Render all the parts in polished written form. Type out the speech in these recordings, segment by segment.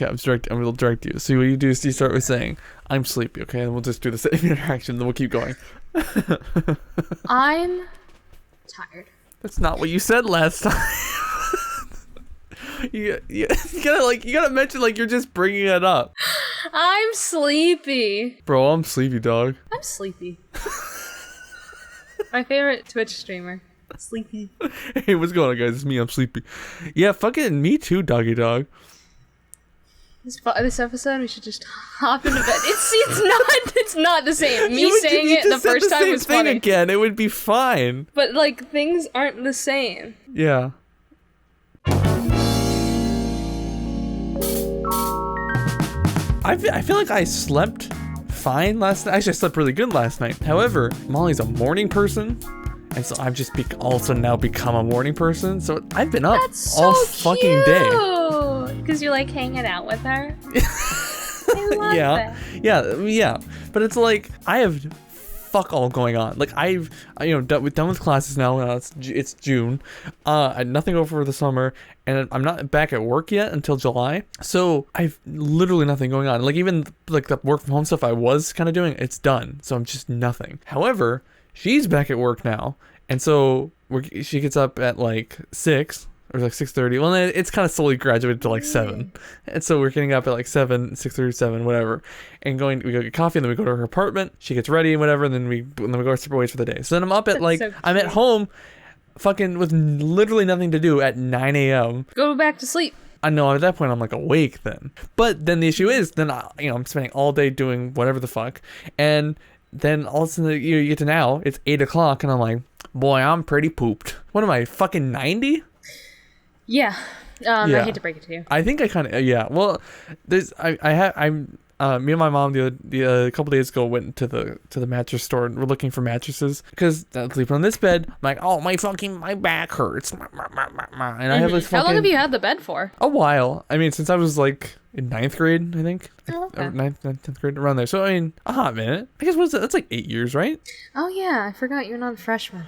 Okay, I will direct you. So what you do is you start with saying, I'm sleepy, okay? And we'll just do the same interaction, then we'll keep going. I'm tired. That's not what you said last time. you gotta mention like you're just bringing it up. I'm sleepy. Bro, I'm sleepy, dog. I'm sleepy. My favorite Twitch streamer. Sleepy. Hey, what's going on, guys? It's me. I'm sleepy. Yeah, fucking me too, doggy dog. This episode, we should just hop into bed. It's not the same. Me saying it the first time was funny. Again, it would be fine. But like things aren't the same. Yeah. I feel like I slept fine last night. Actually, I slept really good last night. However, Molly's a morning person, and so I've just also now become a morning person. So I've been up all fucking day. Because you like hanging out with her. I love that. Yeah. But it's like I have fuck all going on. Like I've done with classes now. It's June. I had nothing over the summer, and I'm not back at work yet until July. So I've literally nothing going on. Like even like the work from home stuff I was kind of doing, it's done. So I'm just nothing. However, she's back at work now, and so she gets up at like 6. Or like 6:30. Well, it's kind of slowly graduated to like 7. And so we're getting up at like 7, 6:37, whatever. And we go get coffee, and then we go to her apartment. She gets ready and whatever, and then we go our separate ways for the day. So then I'm up at I'm at home fucking with literally nothing to do at 9 a.m. Go back to sleep. I know, at that point I'm like awake then. But then the issue is then I'm spending all day doing whatever the fuck. And then all of a sudden you get to now, it's 8 o'clock, and I'm like, boy, I'm pretty pooped. What am I, fucking 90? Yeah. I hate to break it to you. I think I kind of Well, me and my mom a couple days ago went to the mattress store, and we're looking for mattresses because I'm sleeping on this bed. I'm like, oh my back hurts. And I have this How long have you had the bed for? A while. I mean, since I was like in 9th grade, I think. Oh, okay. 10th grade, around there. So I mean, a hot minute. I guess that's like 8 years, right? Oh yeah, I forgot you're not a freshman.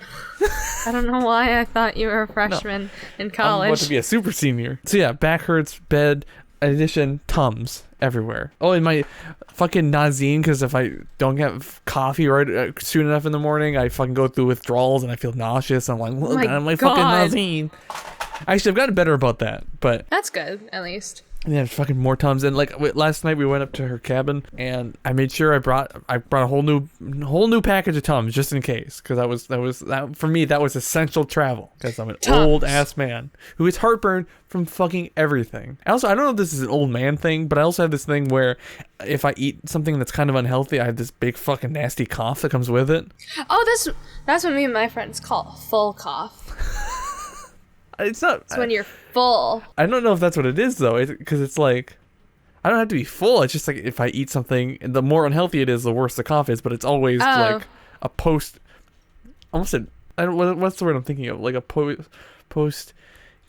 I don't know why I thought you were a freshman in college. I'm about to be a super senior. So yeah, back hurts, bed, addition, Tums everywhere. Oh, and my fucking Nazine, because if I don't get coffee right soon enough in the morning, I fucking go through withdrawals and I feel nauseous. I'm like, look at my fucking Nazine. Actually, I've gotten better about that, but that's good, at least. Yeah, fucking more Tums. And like last night we went up to her cabin, and I made sure I brought a whole new package of Tums just in case, because that for me that was essential travel, because I'm an old ass man who gets heartburn from fucking everything. I don't know if this is an old man thing, but I also have this thing where if I eat something that's kind of unhealthy, I have this big fucking nasty cough that comes with it. Oh, that's what me and my friends call full cough. It's not. It's when you're full. I don't know if that's what it is though, because it's like I don't have to be full. It's just like if I eat something, the more unhealthy it is, the worse the cough is. But it's always like a post. Almost what's the word I'm thinking of? Like a post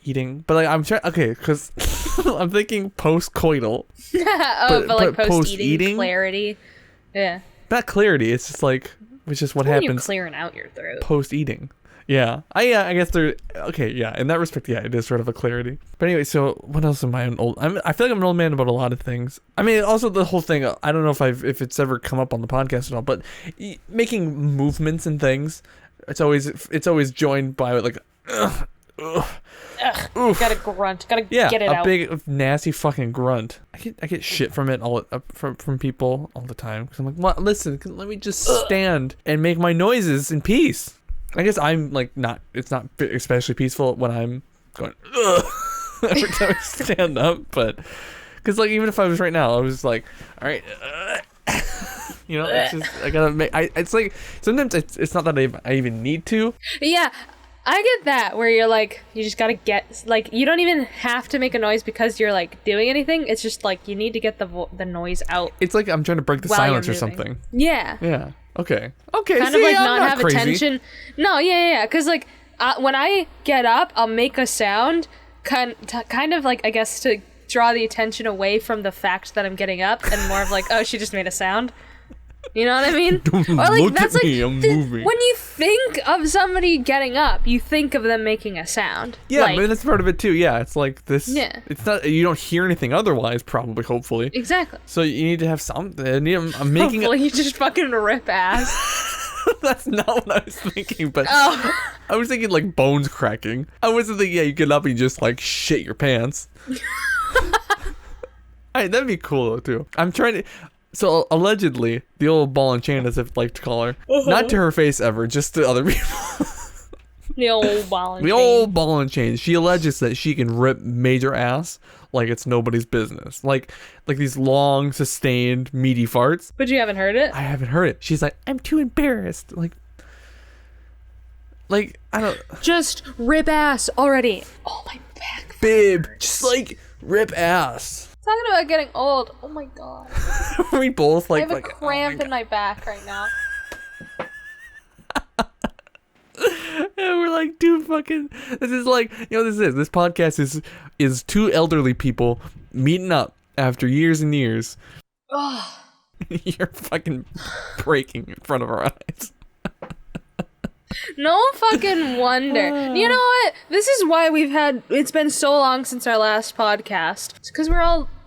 eating. But like I'm trying. Okay, because I'm thinking post coital. but like post eating clarity. Yeah. Not clarity. It's just like what happens. You're clearing out your throat. Post eating. Yeah. I guess they're okay. Yeah. In that respect, yeah, it is sort of a clarity. But anyway, so what else am I an old? I feel like I'm an old man about a lot of things. I mean, also the whole thing. I don't know if it's ever come up on the podcast at all, but making movements and things. It's always joined by like, gotta grunt. Gotta get it out. A big nasty fucking grunt. I get shit from it from people all the time because I'm like, well, listen, let me just stand and make my noises in peace. I guess I'm like it's not especially peaceful when I'm going every time I stand up, but because like even if I was right now, I was like, all right, it's just I gotta make. It's like sometimes it's not that I even need to. Yeah, I get that where you're like you just gotta get like you don't even have to make a noise because you're like doing anything. It's just like you need to get the noise out. It's like I'm trying to break the silence or something. Yeah. Yeah. Okay. Kind of like not have crazy. Attention. No, yeah. Because like when I get up, I'll make a sound, kind of like I guess to draw the attention away from the fact that I'm getting up, and more of like, oh, she just made a sound. You know what I mean? Don't look at me, I'm moving. When you think of somebody getting up, you think of them making a sound. Yeah, like, maybe that's part of it too. Yeah, it's like this. Yeah. It's not. You don't hear anything otherwise, probably, hopefully. Exactly. So you need to have something. I'm making. Hopefully, you just fucking rip ass. That's not what I was thinking, but Oh. I was thinking like bones cracking. I wasn't thinking, yeah, you get up and you just like shit your pants. Hey, that'd be cool though too. I'm trying to. So allegedly, the old ball and chain, as I like to call her, not to her face ever, just to other people. The old ball and The chain. old ball and chain. She alleges that she can rip major ass like it's nobody's business. Like these long, sustained, meaty farts. But you haven't heard it? I haven't heard it. She's like, I'm too embarrassed. Like I don't. Just rip ass already. Oh, my back. Babe, just like rip ass. Talking about getting old. Oh my god. We both like. I have a like, cramp oh in my back right now. And we're like, dude, fucking. This is like, you know, what this is. This podcast is two elderly people meeting up after years and years. Oh. You're fucking breaking in front of our eyes. No fucking wonder. You know what? This is why it's been so long since our last podcast. It's because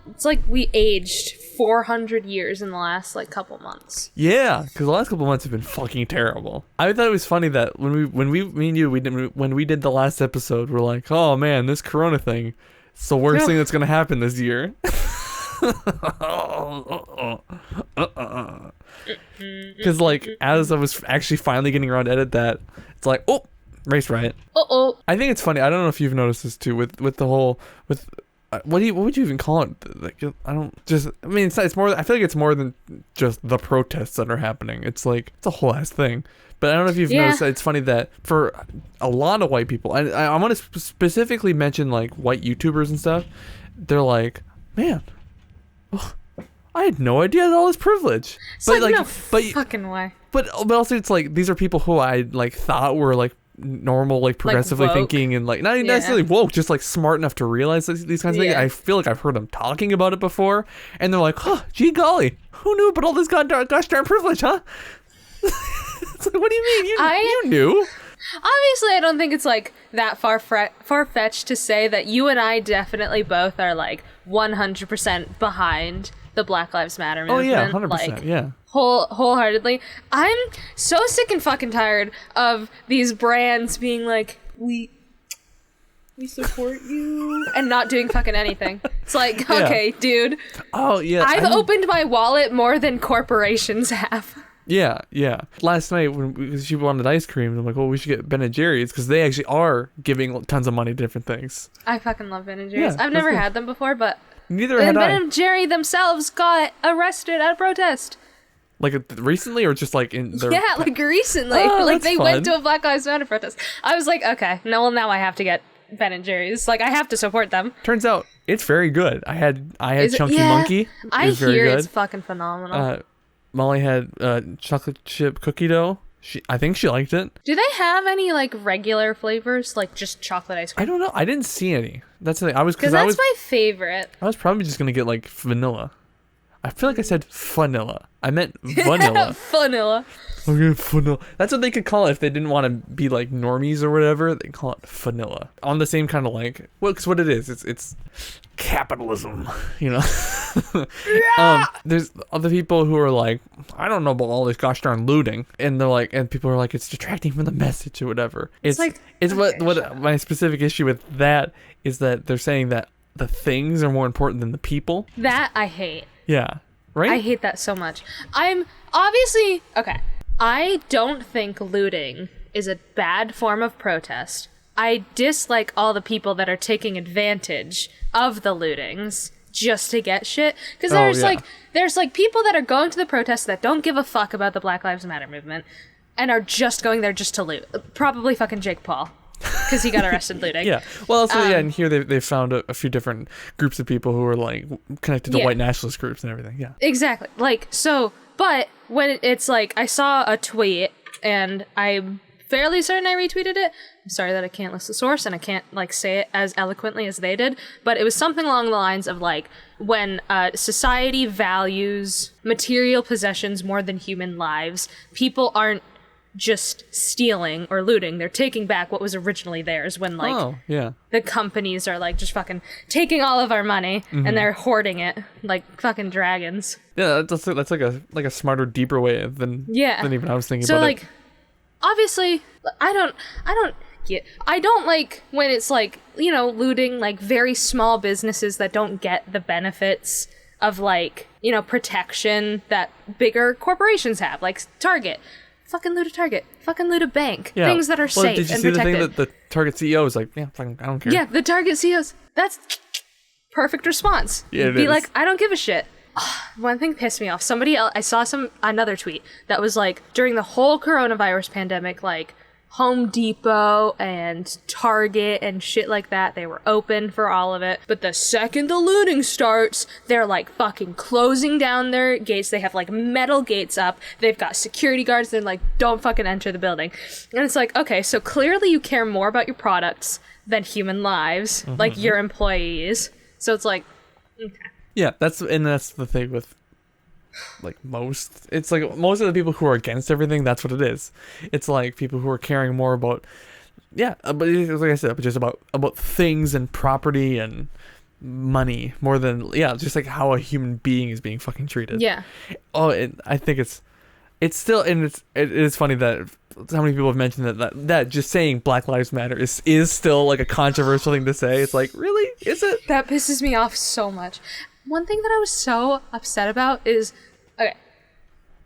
it's like we aged 400 years in the last like couple months. Yeah, because the last couple months have been fucking terrible. I thought it was funny that when we did the last episode, we're like, oh man, this Corona thing, it's the worst thing that's gonna happen this year. Because like as I was actually finally getting around to edit that, it's like, oh, race riot. I think it's funny. I don't know if you've noticed this too with the whole what would you even call it? Like, I mean, it's more. I feel like it's more than just the protests that are happening. It's like it's a whole ass thing. But I don't know if you've noticed that it's funny that for a lot of white people, and I want to specifically mention like white YouTubers and stuff. They're like, man, I had no idea that all this privilege. It's but like no fucking way. But also it's like these are people who I like thought were like normal, like progressively thinking and like not even necessarily woke, just like smart enough to realize these kinds of things. I feel like I've heard them talking about it before, and they're like, "Huh, gee golly, who knew about all this gosh darn privilege, huh?" It's like, what do you mean? You knew? Obviously, I don't think it's like that far-fetched to say that you and I definitely both are like 100% behind the Black Lives Matter movement. Oh yeah, 100%. Like, yeah. Wholeheartedly. I'm so sick and fucking tired of these brands being like, we support you, and not doing fucking anything. It's like, okay, dude. Oh yeah. I've opened my wallet more than corporations have. Yeah. Last night when she wanted ice cream, I'm like, well, we should get Ben and Jerry's because they actually are giving tons of money to different things. I fucking love Ben and Jerry's. Yeah, I've never had them before, but neither had Ben I. and Jerry themselves got arrested at a protest. Like recently, or just like in their... Yeah, like recently. Oh, like that's they fun. went to a Black Lives Matter protest. I was like, okay, now I have to get Ben and Jerry's. Like, I have to support them. Turns out it's very good. I had Chunky Monkey. I It was very hear good. it's fucking phenomenal. Molly had chocolate chip cookie dough. I think she liked it. Do they have any like regular flavors, like just chocolate ice cream? I don't know. I didn't see any. That's the thing. Because that's my favorite. I was probably just gonna get like vanilla. I feel like I said vanilla. I meant vanilla. Vanilla. Okay, vanilla. That's what they could call it if they didn't want to be like normies or whatever. They call it vanilla. On the same kind of like, well, because what it is, it's capitalism, you know. There's other people who are like, I don't know about all this gosh darn looting, and they're like, and people are like, it's distracting from the message or whatever. It's like, what my specific issue with that is that they're saying that the things are more important than the people. That I hate. Yeah. Right? I hate that so much. I'm obviously okay. I don't think looting is a bad form of protest. I dislike all the people that are taking advantage of the lootings just to get shit. Because there's like people that are going to the protests that don't give a fuck about the Black Lives Matter movement and are just going there just to loot. Probably fucking Jake Paul. Because he got arrested looting. Yeah. Well, also, and here they found a few different groups of people who are like connected to white nationalist groups and everything. Yeah. Exactly. Like, so, but when it's like, I saw a tweet and I'm fairly certain I retweeted it. sorry that I can't list the source and I can't like say it as eloquently as they did, but it was something along the lines of like when society values material possessions more than human lives, people aren't just stealing or looting, they're taking back what was originally theirs when like the companies are like just fucking taking all of our money and they're hoarding it like fucking dragons. Yeah, that's like a smarter, deeper way than even I was thinking so about like it. Obviously I don't like when it's like, you know, looting like very small businesses that don't get the benefits of like, you know, protection that bigger corporations have, like Target. Fucking loot a Target. Fucking loot a bank. Yeah. Things that are safe and protected. Did you see the thing that the Target CEO is like, yeah, fucking, I don't care. Yeah, the Target CEOs. That's perfect response. Yeah, Be like, I don't give a shit. One thing pissed me off. Somebody else, I saw another tweet that was like, during the whole coronavirus pandemic, like, Home Depot and Target and shit like that, they were open for all of it. But the second the looting starts, they're like fucking closing down their gates. They have like metal gates up. They've got security guards. They're like, don't fucking enter the building. And it's like, okay, so clearly you care more about your products than human lives, like your employees. So it's like, okay. Yeah, that's the thing with like it's like most of the people who are against everything, that's what it is. It's like people who are caring more about but like I said, just about things and property and money more than just like how a human being is being fucking treated. I think it's still, and it is funny that how many people have mentioned that just saying Black Lives Matter is still like a controversial thing to say. It's like, really? Is it? That pisses me off so much. One thing that I was so upset about is, okay,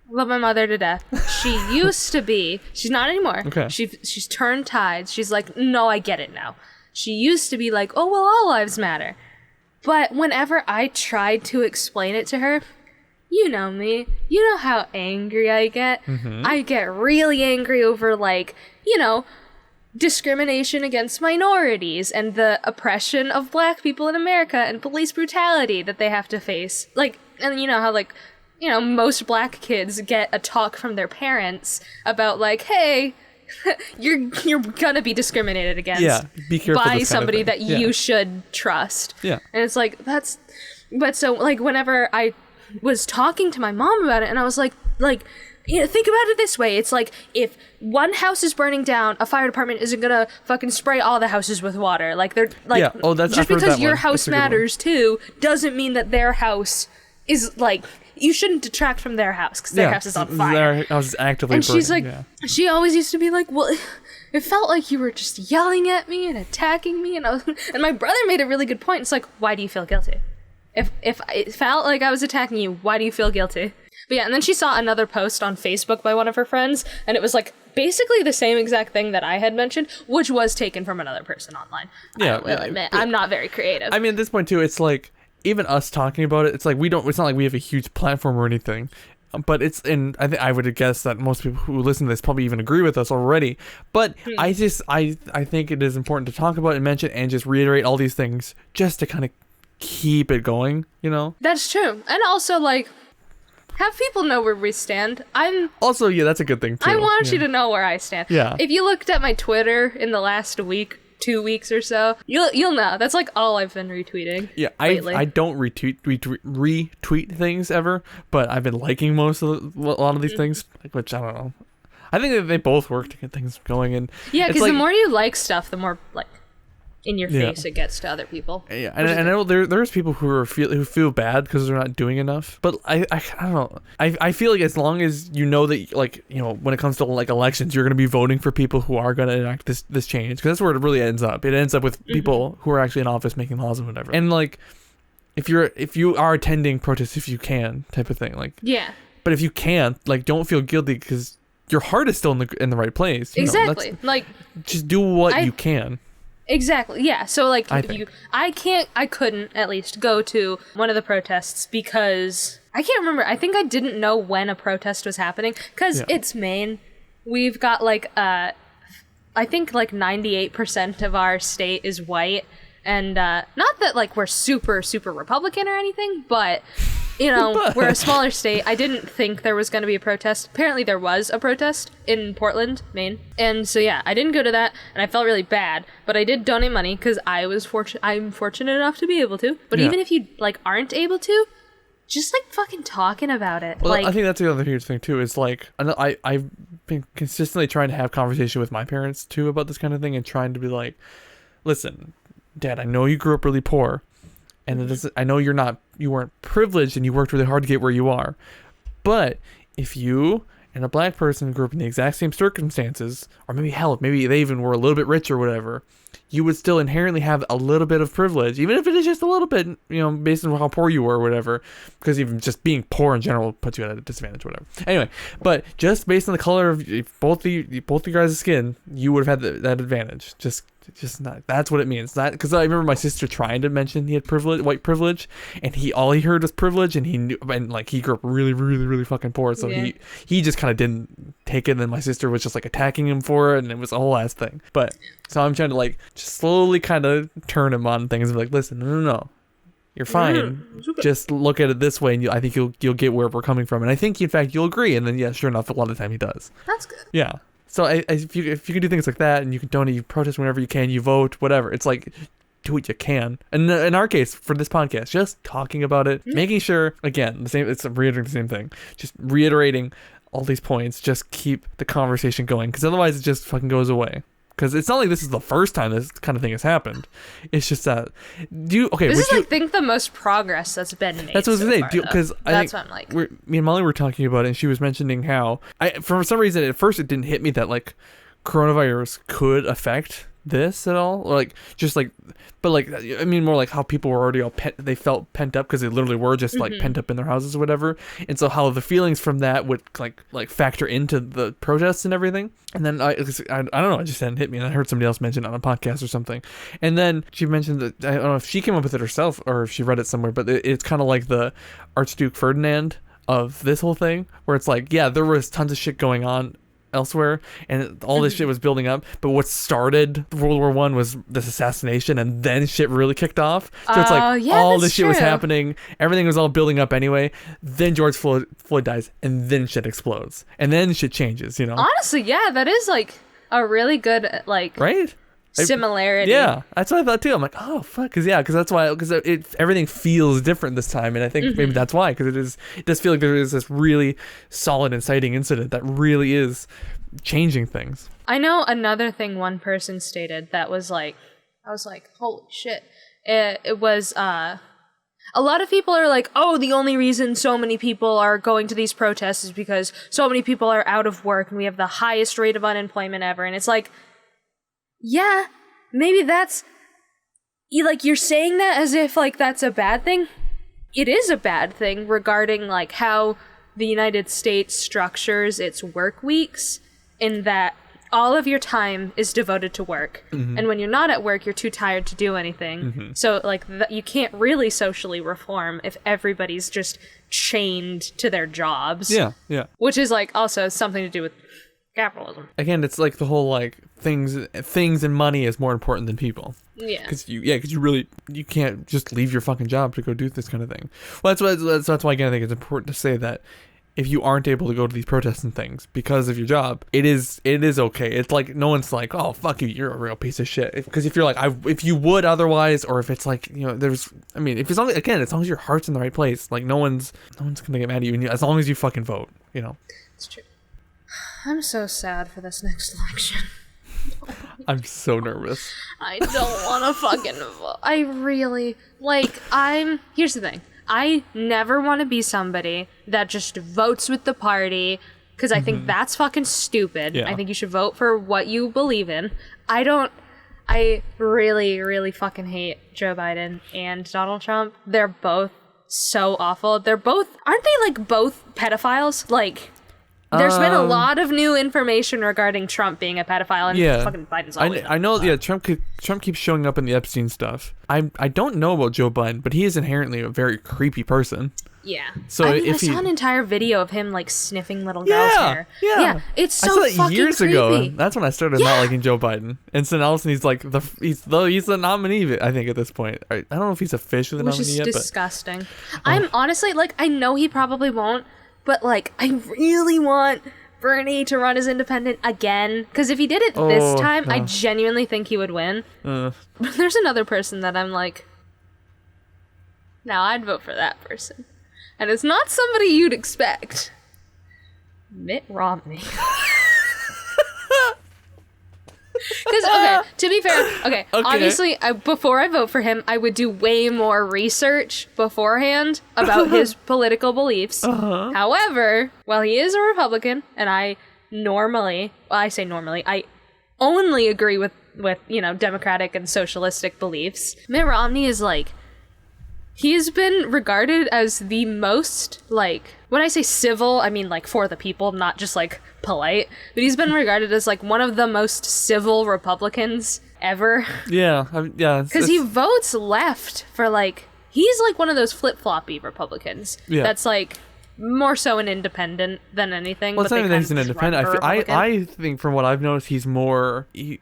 love my mother to death. She used to be, she's not anymore. Okay. She's turned tides. She's like, no, I get it now. She used to be like, oh, well, all lives matter. But whenever I tried to explain it to her, you know me, you know how angry I get. I get really angry over like, you know, discrimination against minorities and the oppression of black people in America and police brutality that they have to face. Like, and you know how like, you know, most black kids get a talk from their parents about like, hey, you're gonna be discriminated against be careful by somebody that you should trust. And it's like, but so like whenever I was talking to my mom about it and I was like, you know, think about it this way. It's like if one house is burning down, a fire department isn't gonna fucking spray all the houses with water. Like they're like, just because your house matters too doesn't mean that their house is like, you shouldn't detract from their house because their house is on fire. Their house is actively and burning. She's like, she always used to be like, well, it felt like you were just yelling at me and attacking me, and and my brother made a really good point. It's like, why do you feel guilty? If it felt like I was attacking you, why do you feel guilty? But yeah, and then she saw another post on Facebook by one of her friends, and it was like basically the same exact thing that I had mentioned, which was taken from another person online. I will admit, I'm not very creative. I mean, at this point too, it's like even us talking about it, it's like it's not like we have a huge platform or anything. But I would guess that most people who listen to this probably even agree with us already. But I think it is important to talk about and mention and just reiterate all these things just to kind of keep it going, you know? That's true. And also, like, have people know where we stand. Also, that's a good thing too. I want you to know where I stand. Yeah. If you looked at my Twitter in the last week, 2 weeks or so, you'll know. That's like all I've been retweeting. Yeah, I don't retweet things ever, but I've been liking a lot of these things, which I don't know. I think that they both work to get things going, and because the more you like stuff, the more like in your face it gets to other people. Yeah, and I know there's people who feel bad because they're not doing enough. But I don't know. I feel like as long as you know that, like, you know, when it comes to like elections, you're going to be voting for people who are going to enact this change, because that's where it really ends up. It ends up with people who are actually in office making laws and whatever. And like, if you are attending protests, if you can, type of thing, like But if you can't, like, don't feel guilty because your heart is still in the right place. Exactly. Like, just do what you can. Exactly. Yeah. So like, I couldn't at least go to one of the protests because I can't remember. I think I didn't know when a protest was happening because it's Maine. We've got like I think like 98% of our state is white, and not that like we're super super Republican or anything, but you know, we're a smaller state. I didn't think there was going to be a protest. Apparently there was a protest in Portland, Maine. And so, yeah, I didn't go to that, and I felt really bad. But I did donate money because I'm fortunate enough to be able to. But even if you, like, aren't able to, just, like, fucking talking about it. Well, like, I think that's the other huge thing, too, is, like, I've been consistently trying to have conversation with my parents, too, about this kind of thing, and trying to be like, listen, Dad, I know you grew up really poor, and I know you weren't privileged and you worked really hard to get where you are. But if you and a black person grew up in the exact same circumstances, or maybe they even were a little bit rich or whatever, you would still inherently have a little bit of privilege, even if it is just a little bit, you know, based on how poor you were or whatever, because even just being poor in general puts you at a disadvantage or whatever. Anyway, but just based on the color of both the guys' skin, you would have had that advantage. Just not. That's what it means. Not because I remember my sister trying to mention he had white privilege, and all he heard was privilege, and he knew, and like he grew up really, really, really fucking poor, so he just kind of didn't take it. And then my sister was just like attacking him for it, and it was a whole ass thing. But so I'm trying to like just slowly kind of turn him on things and be like, listen, no, you're fine. Just look at it this way, and I think you'll get where we're coming from, and I think in fact you'll agree. And then sure enough, a lot of the time he does. That's good. Yeah. So if you can do things like that, and you can donate, you protest whenever you can, you vote, whatever. It's like, do what you can. And in our case, for this podcast, just talking about it, making sure, again, it's reiterating the same thing. Just reiterating all these points. Just keep the conversation going, because otherwise it just fucking goes away. Because it's not like this is the first time this kind of thing has happened. It's just that this is, I think, the most progress that's been made. That's what I was gonna say. Because that's what I'm like. Me and Molly were talking about it, and she was mentioning how for some reason at first it didn't hit me that like coronavirus could affect this at all, like just like, but like I mean more like how people were already they felt pent up because they literally were just like pent up in their houses or whatever, and so how the feelings from that would like factor into the protests and everything. And then I don't know, it just hadn't hit me, and I heard somebody else mention it on a podcast or something, and then she mentioned that, I don't know if she came up with it herself or if she read it somewhere, but it's kind of like the Archduke Ferdinand of this whole thing, where it's like, yeah, there was tons of shit going on elsewhere, and all this shit was building up, but what started World War I was this assassination, and then shit really kicked off. So it's like all this shit was happening, everything was all building up anyway, then George Floyd dies, and then shit explodes, and then shit changes, you know. Honestly, yeah, that is like a really good like right similarity. Yeah, that's what I thought too. I'm like, oh fuck, because everything feels different this time, and I think maybe that's why, because it does feel like there is this really solid inciting incident that really is changing things. I know another thing one person stated that was like, I was like, holy shit. It was a lot of people are like, oh, the only reason so many people are going to these protests is because so many people are out of work and we have the highest rate of unemployment ever. And it's like, yeah, maybe that's, like, you're saying that as if, like, that's a bad thing. It is a bad thing regarding, like, how the United States structures its work weeks, in that all of your time is devoted to work. And when you're not at work, you're too tired to do anything. So, like, you can't really socially reform if everybody's just chained to their jobs. Yeah. Which is, like, also something to do with capitalism. Again, it's like the whole like things and money is more important than people. Yeah. Because you can't just leave your fucking job to go do this kind of thing. Well, that's why again I think it's important to say that if you aren't able to go to these protests and things because of your job, it is okay. It's like no one's like, oh fuck you, you're a real piece of shit. Because if you're like, if you would otherwise, or if it's like, you know, as long as your heart's in the right place, like no one's gonna get mad at you, and as long as you fucking vote, you know. It's true. I'm so sad for this next election. I'm so nervous. I don't want to fucking vote. I really, here's the thing. I never want to be somebody that just votes with the party, because I think that's fucking stupid. Yeah. I think you should vote for what you believe in. I really, really fucking hate Joe Biden and Donald Trump. They're both so awful. Aren't they, like, both pedophiles? Like, there's been a lot of new information regarding Trump being a pedophile, and fucking Biden's always I know, yeah, Trump keeps showing up in the Epstein stuff. I don't know about Joe Biden, but he is inherently a very creepy person. Yeah. So I if saw an entire video of him like sniffing little girls' hair. Yeah. It's so I saw that fucking years creepy. ago, and that's when I started not liking Joe Biden. And so all of a sudden he's like he's the nominee. I think at this point, I don't know if he's officially the Which nominee is yet. disgusting. I'm honestly like, I know he probably won't, but like, I really want Bernie to run as independent again, because if he did it this time, I genuinely think he would win. But there's another person that I'm like, now I'd vote for that person. And it's not somebody you'd expect. Mitt Romney. Because, okay, to be fair, obviously, before I vote for him, I would do way more research beforehand about his political beliefs. However, while he is a Republican, and I only agree with democratic and socialistic beliefs, Mitt Romney is like, he's been regarded as the most, like, when I say civil, I mean, like, for the people, not just, like, polite. But he's been regarded as, like, one of the most civil Republicans ever. Yeah. Because he votes left for, like, he's, like, one of those flip-floppy Republicans. Yeah. That's, like, more so an independent than anything. Well, it's not even that he's an independent. I think from what I've noticed, he's more he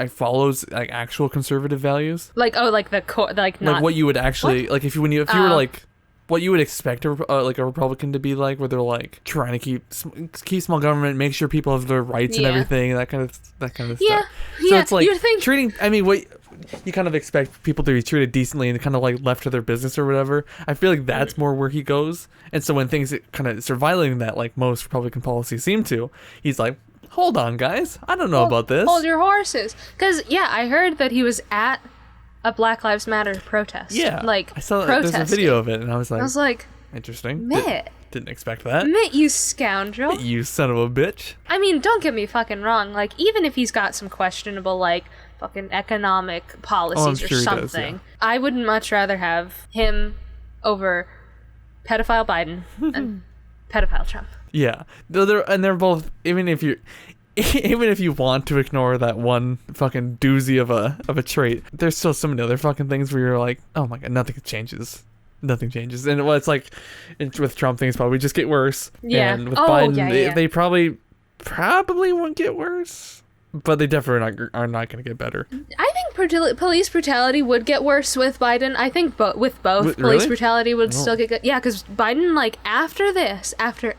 follows like actual conservative values. Like like the like not like what you would actually like if you were like what you would expect like a Republican to be like, where they're like trying to keep small government, make sure people have their rights and everything, that kind of stuff. So it's like treating. I mean, what you kind of expect people to be treated decently and kind of like left to their business or whatever. I feel like that's more where he goes. And so when things kind of start violating that, like most Republican policies seem to, he's like, hold on, guys, I don't know about this. Hold your horses. Because, I heard that he was at a Black Lives Matter protest. Yeah. Like, I saw there's a video of it, and I was like, interesting. Mitt. Didn't expect that. Mitt, you scoundrel. You son of a bitch. I mean, don't get me fucking wrong. Like, even if he's got some questionable, like, fucking economic policies or something, I would much rather have him over pedophile Biden and pedophile Trump. Yeah. They're both, even if you want to ignore that one fucking doozy of a trait, there's still so many other fucking things where you're like, oh my god, nothing changes. And it's like with Trump, things probably just get worse. Yeah. And with Biden, they probably won't get worse, but they definitely are not going to get better. I think police brutality would get worse with Biden. I think with both, police brutality would still get good. Yeah, because Biden, like, after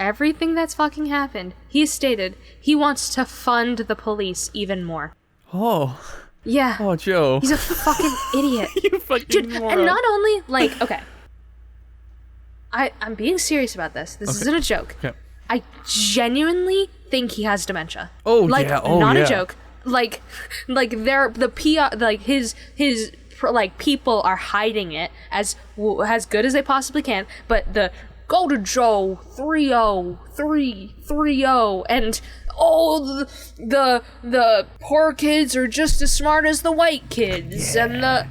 everything that's fucking happened, he stated he wants to fund the police even more. Oh. Yeah. Oh, Joe. He's a fucking idiot. You fucking moron. And not only, like, okay. I'm being serious about this. This isn't a joke. Okay. I genuinely think he has dementia. Oh, like, yeah. Oh, not yeah. a joke. Like they're the PR, like his like people are hiding it as good as they possibly can. But the go to Joe 30330 and the poor kids are just as smart as the white kids and the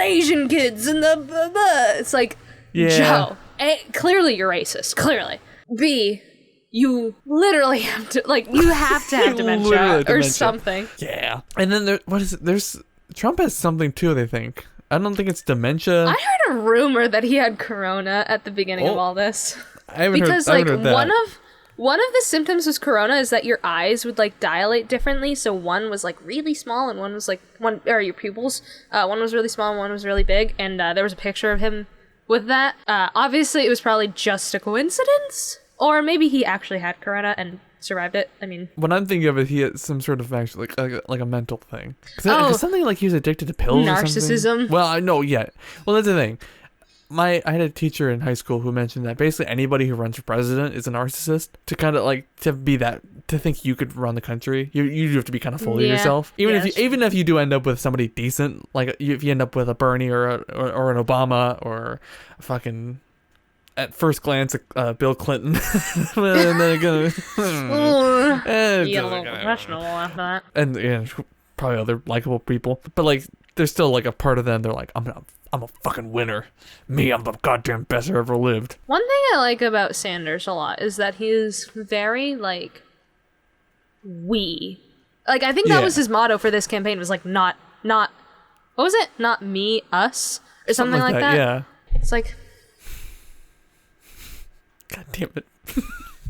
Asian kids and the blah, blah. It's like, Joe, clearly you're racist. Clearly. B, you literally have to, like, have dementia or something. Yeah. And then there's Trump has something too, they think. I don't think it's dementia. I heard a rumor that he had corona at the beginning of all this. I haven't heard that. One of the symptoms was corona is that your eyes would, like, dilate differently. So one was, like, really small and one was, like, your pupils. One was really small and one was really big. And there was a picture of him with that. Obviously, it was probably just a coincidence. Or maybe he actually had corona and survived it. I mean, when I'm thinking of it, he had some sort of actually like a mental thing. Cause something like he was addicted to pills. Narcissism. Or something. Well, I know. Yeah. Well, that's the thing. I had a teacher in high school who mentioned that basically anybody who runs for president is a narcissist. To kind of like to think you could run the country, you have to be kind of full of yourself. Even if you do end up with somebody decent, like if you end up with a Bernie or an Obama or a fucking, at first glance, Bill Clinton, and then you get a little professional after that. And probably other likable people, but like there's still like a part of them. They're like, I'm a fucking winner. Me, I'm the goddamn best I ever lived. One thing I like about Sanders a lot is that he's very like we. Like I think that was his motto for this campaign was like not what was it? Not me, us, or something like that. Yeah. It's like damn it.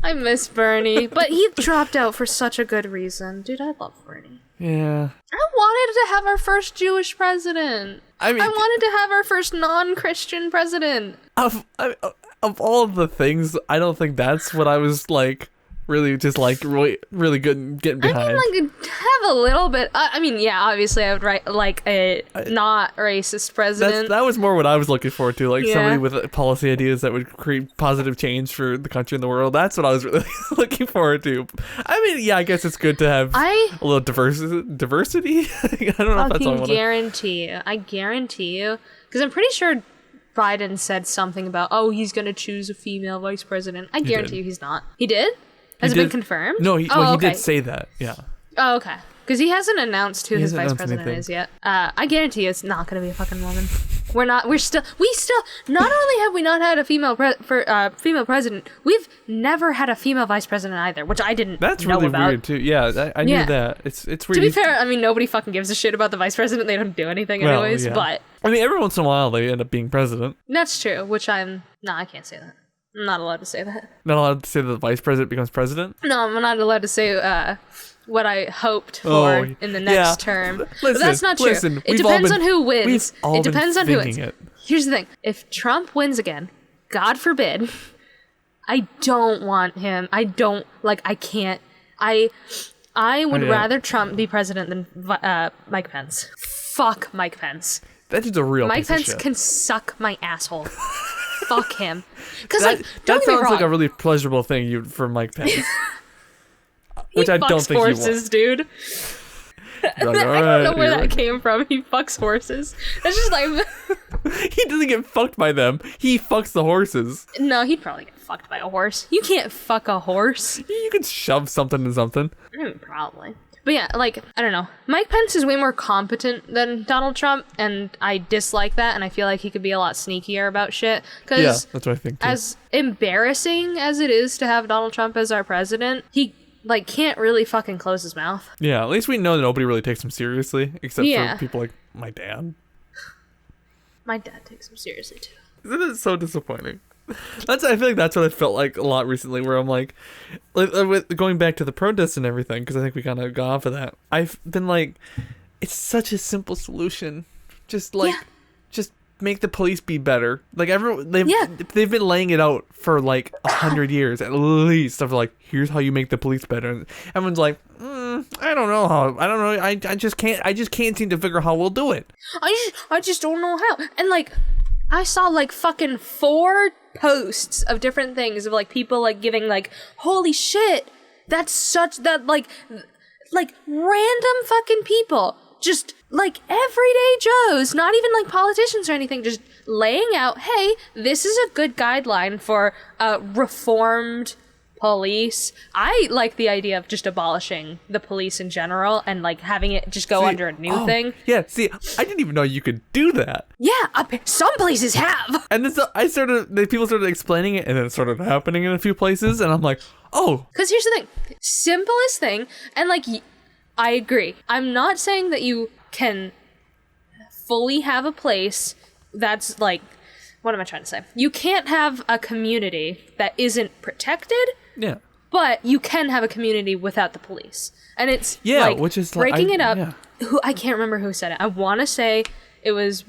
I miss Bernie, but he dropped out for such a good reason. Dude, I love Bernie. Yeah. I wanted to have our first Jewish president. I mean, I wanted to have our first non-Christian president. Of all of the things, I don't think that's what I was like really just like really good and getting behind. I mean, like, have a little bit. I mean, yeah, obviously, I would write like a not racist president. That was more what I was looking forward to, like Yeah. somebody with policy ideas that would create positive change for the country and the world. That's what I was really looking forward to. I mean, yeah, I guess it's good to have a little diversity. I don't know if that's all I want. I guarantee you, because I'm pretty sure Biden said something about, oh, he's gonna choose a female vice president. I guarantee you he's not. He did? Has it been confirmed? No, he okay. did say that. Yeah. Oh, okay. Because he hasn't announced who his vice announced president anything. is yet. I guarantee you it's not going to be a fucking woman. We still, not only have we not had a female president, we've never had a female vice president either, which I didn't That's know really about. weird too. Yeah, I knew that. It's weird. To be fair, I mean, nobody fucking gives a shit about the vice president. They don't do anything anyways, yeah. but... I mean, every once in a while they end up being president. That's true, which I can't say that. I'm not allowed to say that. Not allowed to say that the vice president becomes president? No, I'm not allowed to say what I hoped for in the next term. But that's not true. It depends on who wins. It depends on who wins. Here's the thing. If Trump wins again, God forbid, I don't want him. I can't. I would rather Trump be president than Mike Pence. Fuck Mike Pence. That is a real Mike piece of Pence shit. can suck my asshole. Fuck him. Because that don't get me sounds wrong. like a really pleasurable thing for Mike Pence. He Which I don't fucks think horses, dude. I don't know where that came from. He fucks horses. It's just like... He doesn't get fucked by them. He fucks the horses. No, he'd probably get fucked by a horse. You can't fuck a horse. You can shove something in something. Probably. But yeah, like, I don't know. Mike Pence is way more competent than Donald Trump, and I dislike that, and I feel like he could be a lot sneakier about shit. Yeah, that's what I think too. As embarrassing as it is to have Donald Trump as our president, he, like, can't really fucking close his mouth. Yeah, at least we know that nobody really takes him seriously, except Yeah. for people like my dad. My dad takes him seriously, too. Isn't it so disappointing? I feel like that's what I felt like a lot recently, where I'm like with going back to the protests and everything, because I think we kind of got off of that. I've been like, it's such a simple solution. Just just make the police be better. Like they've been laying it out for like 100 years at least. Of like, here's how you make the police better. And everyone's like, I don't know how. I don't know. I just can't seem to figure out how we'll do it. I just don't know how. And like, I saw like fucking 4 posts of different things of like people like giving like, holy shit, that's such that like random fucking people, just like everyday Joes, not even like politicians or anything, just laying out, hey, this is a good guideline for reformed police. I like the idea of just abolishing the police in general and like having it just go under a new thing. Yeah, see, I didn't even know you could do that. Yeah, some places have. And then people started explaining it, and then it started happening in a few places, and I'm like, oh. Because here's the thing. Simplest thing, and like, I agree. I'm not saying that you can fully have a place that's like, what am I trying to say? You can't have a community that isn't protected. Yeah. But you can have a community without the police. And it's which is breaking it up. Yeah. I can't remember who said it. I want to say it was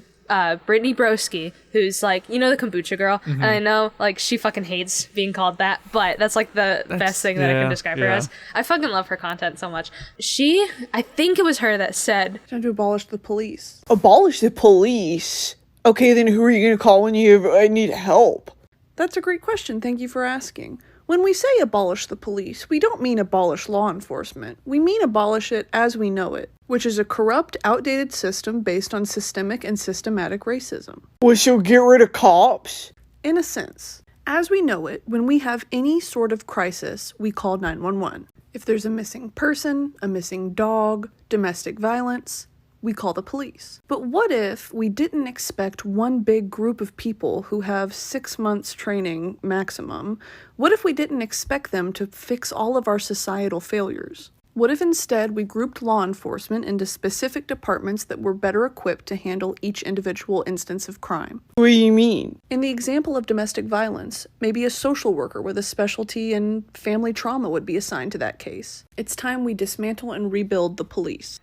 Brittany Broski, who's like, you know, the kombucha girl. Mm-hmm. And I know, like, she fucking hates being called that, but that's like the best thing that I can describe her as. I fucking love her content so much. I think it was her that said, trying to abolish the police. Abolish the police? Okay, then who are you going to call when you need help? That's a great question. Thank you for asking. When we say abolish the police, we don't mean abolish law enforcement. We mean abolish it as we know it, which is a corrupt, outdated system based on systemic and systematic racism. Well, so get rid of cops? In a sense. As we know it, when we have any sort of crisis, we call 911. If there's a missing person, a missing dog, domestic violence, we call the police. But what if we didn't expect one big group of people who have 6 months training maximum? What if we didn't expect them to fix all of our societal failures? What if instead we grouped law enforcement into specific departments that were better equipped to handle each individual instance of crime? What do you mean? In the example of domestic violence, maybe a social worker with a specialty in family trauma would be assigned to that case. It's time we dismantle and rebuild the police.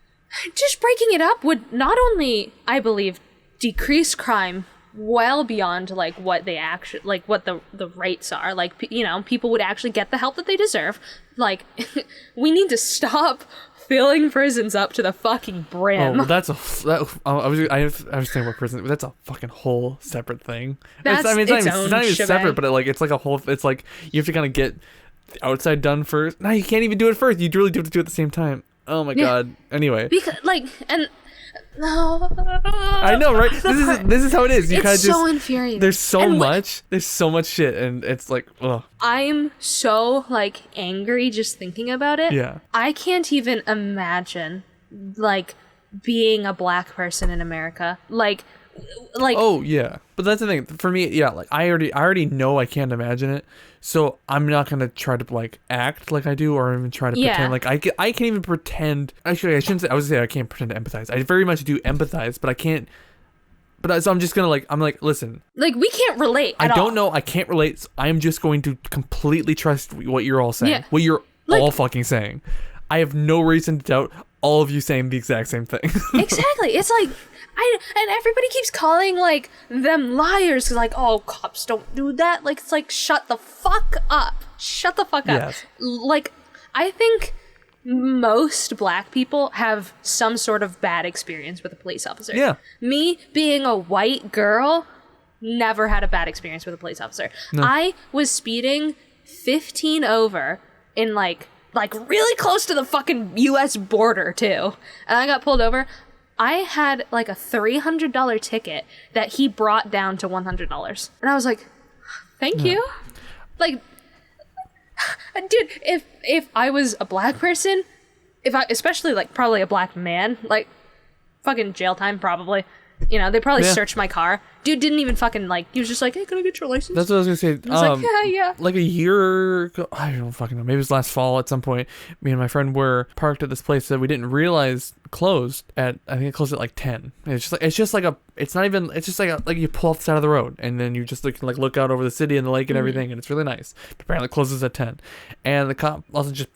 Just breaking it up would not only, I believe, decrease crime well beyond like what they actually like what the rates are, like, you know, people would actually get the help that they deserve. Like, we need to stop filling prisons up to the fucking brim. Oh, that's I was thinking about prison, but that's a fucking whole separate thing. That's it's not even shebang. separate, but it's like a whole. It's like you have to kind of get the outside done first. No, you can't even do it first. You really do have to do it at the same time. Oh my god. Anyway, because no, I know, right? This is how it is. You kind of it's just so infuriating. There's so much shit, and it's like, ugh. I'm so like angry just thinking about it. Yeah. I can't even imagine like being a black person in America. Like Oh yeah, but that's the thing for me. Yeah, like I already know I can't imagine it, so I'm not gonna try to like act like I do, or even try to pretend like I can't even pretend. Actually, I shouldn't say. I was gonna say I can't pretend to empathize. I very much do empathize, but I can't. But so I'm just gonna I'm like, listen. Like, we can't relate at I don't all. know. I can't relate. So I'm just going to completely trust what you're all saying. Yeah. What you're Like, all fucking saying. I have no reason to doubt all of you saying the exact same thing. Exactly. It's like, and everybody keeps calling like them liars, like, oh, cops don't do that. Like, it's like, shut the fuck up. Shut the fuck up. Yes. Like, I think most black people have some sort of bad experience with a police officer. Yeah. Me being a white girl, never had a bad experience with a police officer. No. I was speeding 15 over in like really close to the fucking US border too. And I got pulled over. I had like a $300 ticket that he brought down to $100. And I was like, thank you. Like, dude, if I was a black person, especially like probably a black man, like fucking jail time probably. You know, they probably searched my car. Dude didn't even fucking like, he was just like, hey, can I get your license? That's what I was gonna say. I was like, yeah. Like a year ago, I don't fucking know. Maybe it was last fall at some point. Me and my friend were parked at this place that we didn't realize closed at. I think it closed at like 10. And it's just like you pull off the side of the road and then you just look out over the city and the lake and everything, and it's really nice. But apparently it closes at 10. And the cop also just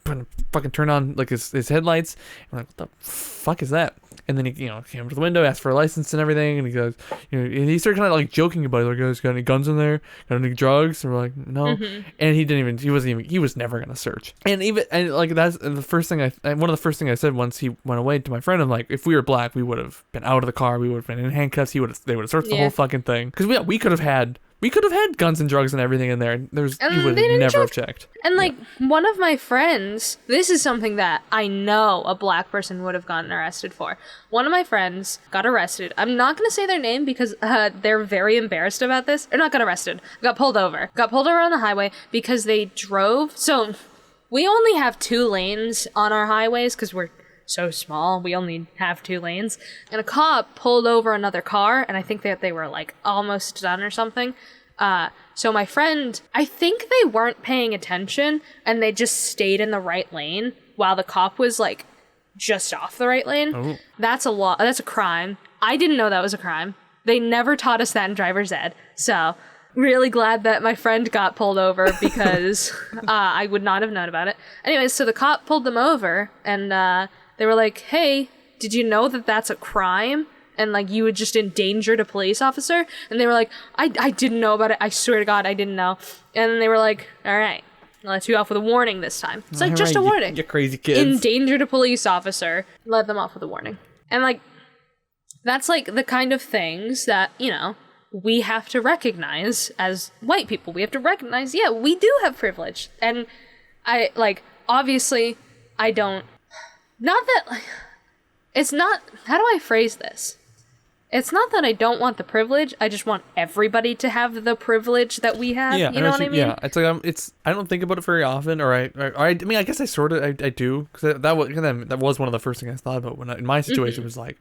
fucking turned on like his headlights. I'm like, what the fuck is that? And then he came to the window, asked for a license and everything, and he goes, and he started kind of like joking about it, like, "Got any guns in there? Got any drugs?" And we're like, "No." And he was never gonna search. And that's the first thing one of the first things I said once he went away to my friend. I'm like, if we were black, we would have been out of the car, we would have been in handcuffs. They would have searched the whole fucking thing, because we could have had guns and drugs and everything in there. You would never have checked. And like, one of my friends, this is something that I know a black person would have gotten arrested for. One of my friends got arrested. I'm not going to say their name because they're very embarrassed about this. Or not got arrested. Got pulled over. Got pulled over on the highway because they drove. So we only have 2 lanes on our highways because we're so small. We only have 2 lanes. And a cop pulled over another car, and I think that they were like almost done or something. So my friend, I think they weren't paying attention and they just stayed in the right lane while the cop was like just off the right lane. Oh. That's a law. That's a crime. I didn't know that was a crime. They never taught us that in driver's ed. So really glad that my friend got pulled over because I would not have known about it. Anyways, so the cop pulled them over and they were like, hey, did you know that that's a crime? And like, you had just endangered a police officer? And they were like, I didn't know about it. I swear to God, I didn't know. And then they were like, all right, I'll let you off with a warning this time. It's like, just a warning. You crazy kids. Endangered a police officer, let them off with a warning. And like, that's like the kind of things that, we have to recognize as white people. We have to recognize, yeah, we do have privilege. And I, like, obviously, I don't, not that, it's not, how do I phrase this? It's not that I don't want the privilege. I just want everybody to have the privilege that we have. Yeah, you know what I mean? Yeah, it's like I don't think about it very often, or I mean, I guess I sort of I do, because that was one of the first things I thought about when in my situation was like,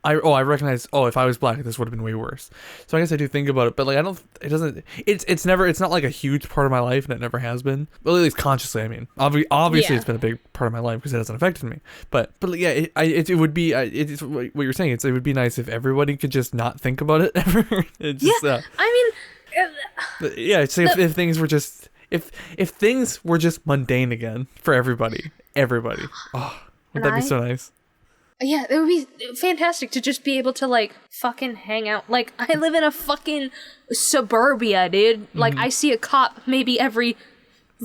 I recognize. Oh, if I was black, this would have been way worse. So I guess I do think about it, but like I don't. It doesn't. It's never. It's not like a huge part of my life, and it never has been. Well, at least consciously. I mean, obviously, it's been a big part of my life because it hasn't affected me. But yeah, it would be. It's what you're saying. It would be nice if everybody could just not think about it ever. I mean, yeah. So if things were just if things were just mundane again for everybody, oh, would that be so nice? yeah, it would be fantastic to just be able to, like, fucking hang out. Like, I live in a fucking suburbia, dude. Like, I see a cop maybe every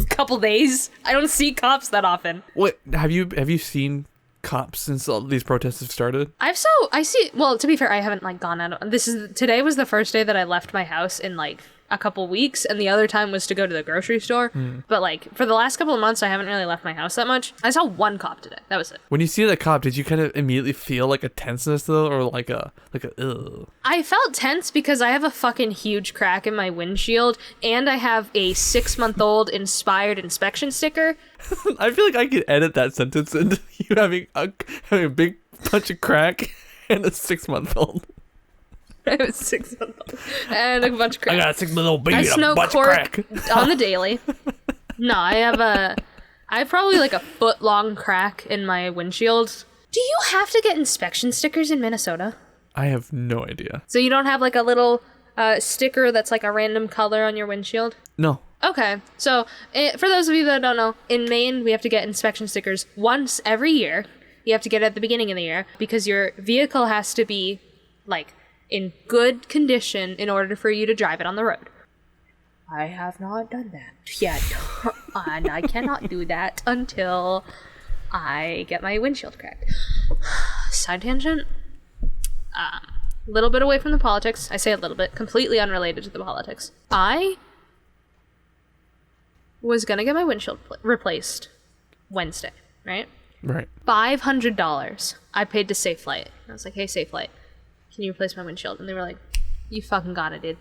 couple days. I don't see cops that often. What have you seen cops since all these protests have started? I see. Well, to be fair, I haven't like gone out. Today was the first day that I left my house in like a couple weeks, and the other time was to go to the grocery store. But like for the last couple of months, I haven't really left my house that much. I saw one cop today. That was it. When you see that cop, did you kind of immediately feel like a tenseness though, or like a ugh? I felt tense because I have a fucking huge crack in my windshield, and I have a 6-month-old inspired inspection sticker. I feel like I could edit that sentence into you having a big bunch of crack and a 6-month-old. I was 6-month-old and a bunch of crack. I got a 6-month-old baby and a snow bunch of crack on the daily. No, I have probably like a foot-long crack in my windshield. Do you have to get inspection stickers in Minnesota? I have no idea. So you don't have like a little sticker that's like a random color on your windshield? No. Okay, so for those of you that don't know, in Maine we have to get inspection stickers once every year. You have to get it at the beginning of the year because your vehicle has to be like in good condition in order for you to drive it on the road. I have not done that yet, and I cannot do that until I get my windshield cracked. Side tangent. A little bit away from the politics. I say a little bit, completely unrelated to the politics. I was gonna get my windshield replaced Wednesday, right? Right. $500 I paid to Safelite. I was like, hey, Safelite, can you replace my windshield? And they were like, you fucking got it, dude.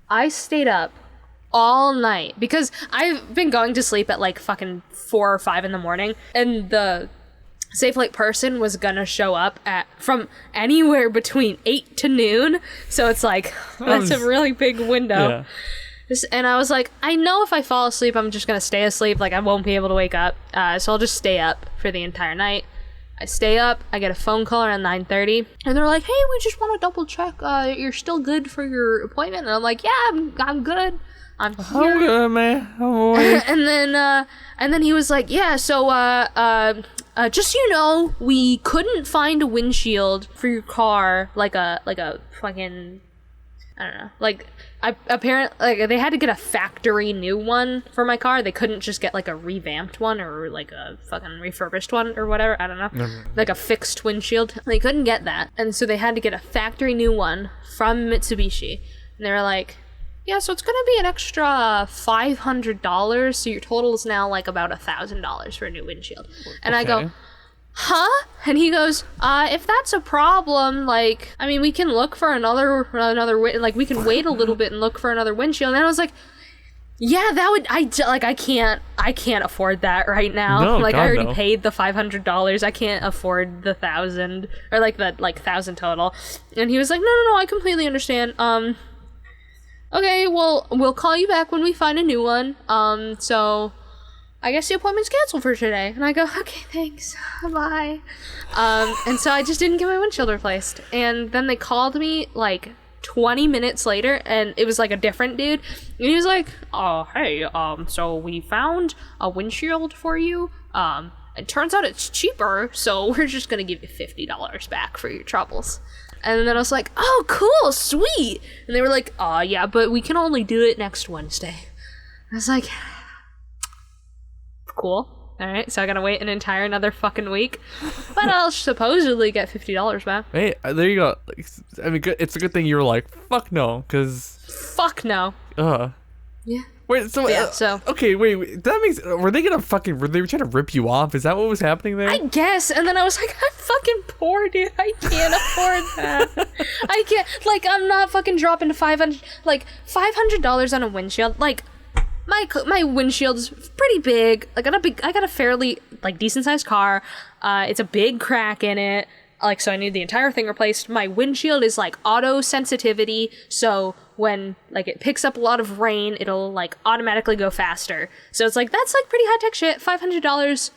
I stayed up all night because I've been going to sleep at like fucking 4 or 5 in the morning, and the Safelite person was gonna show up from anywhere between 8 to noon. So it's like, that's a really big window. Yeah. And I was like, I know if I fall asleep, I'm just gonna stay asleep. Like, I won't be able to wake up. So I'll just stay up for the entire night. I stay up. I get a phone call around 9:30, and they're like, "Hey, we just want to double check you're still good for your appointment." And I'm like, "Yeah, I'm good. I'm here." I'm good, man. I'm awake. and then he was like, "Yeah, so just so you know, we couldn't find a windshield for your car, like a fucking, I don't know, like." Apparently, like, they had to get a factory new one for my car. They couldn't just get like a revamped one or like a fucking refurbished one or whatever. I don't know. Like a fixed windshield. They couldn't get that. And so they had to get a factory new one from Mitsubishi. And they were like, yeah, so it's going to be an extra $500. So your total is now like about $1,000 for a new windshield. And I go, huh? And he goes, if that's a problem, like, I mean, we can look for another like, we can wait a little bit and look for another windshield. And I was like, yeah, that would, I can't afford that right now. No, like, God, I already no. paid the $500. I can't afford the 1,000, or like the, like, 1,000 total. And he was like, no, I completely understand. Okay, well, we'll call you back when we find a new one. So I guess the appointment's canceled for today. And I go, okay, thanks. Bye. And so I just didn't get my windshield replaced. And then they called me like 20 minutes later, and it was like a different dude. And he was like, oh, hey, so we found a windshield for you. It turns out it's cheaper, so we're just gonna give you $50 back for your troubles. And then I was like, oh, cool, sweet. And they were like, oh, yeah, but we can only do it next Wednesday. I was like, cool. All right, so I gotta wait an entire another fucking week, but I'll supposedly get $50 back. Hey, there you go. I mean, it's a good thing you were like, fuck no, because Fuck no. Yeah. Wait, so Yeah, so- okay, wait. That means were they trying to rip you off? Is that what was happening there? I guess. And then I was like, I'm fucking poor, dude. I can't afford that. I can't. Like, I'm not fucking dropping to $500 on a windshield. Like, my windshield's pretty big. I got a fairly, like, decent sized car. It's a big crack in it. like, so I need the entire thing replaced. My windshield is like auto sensitivity, so when like it picks up a lot of rain, it'll like automatically go faster. So it's like, that's like pretty high-tech shit. $500,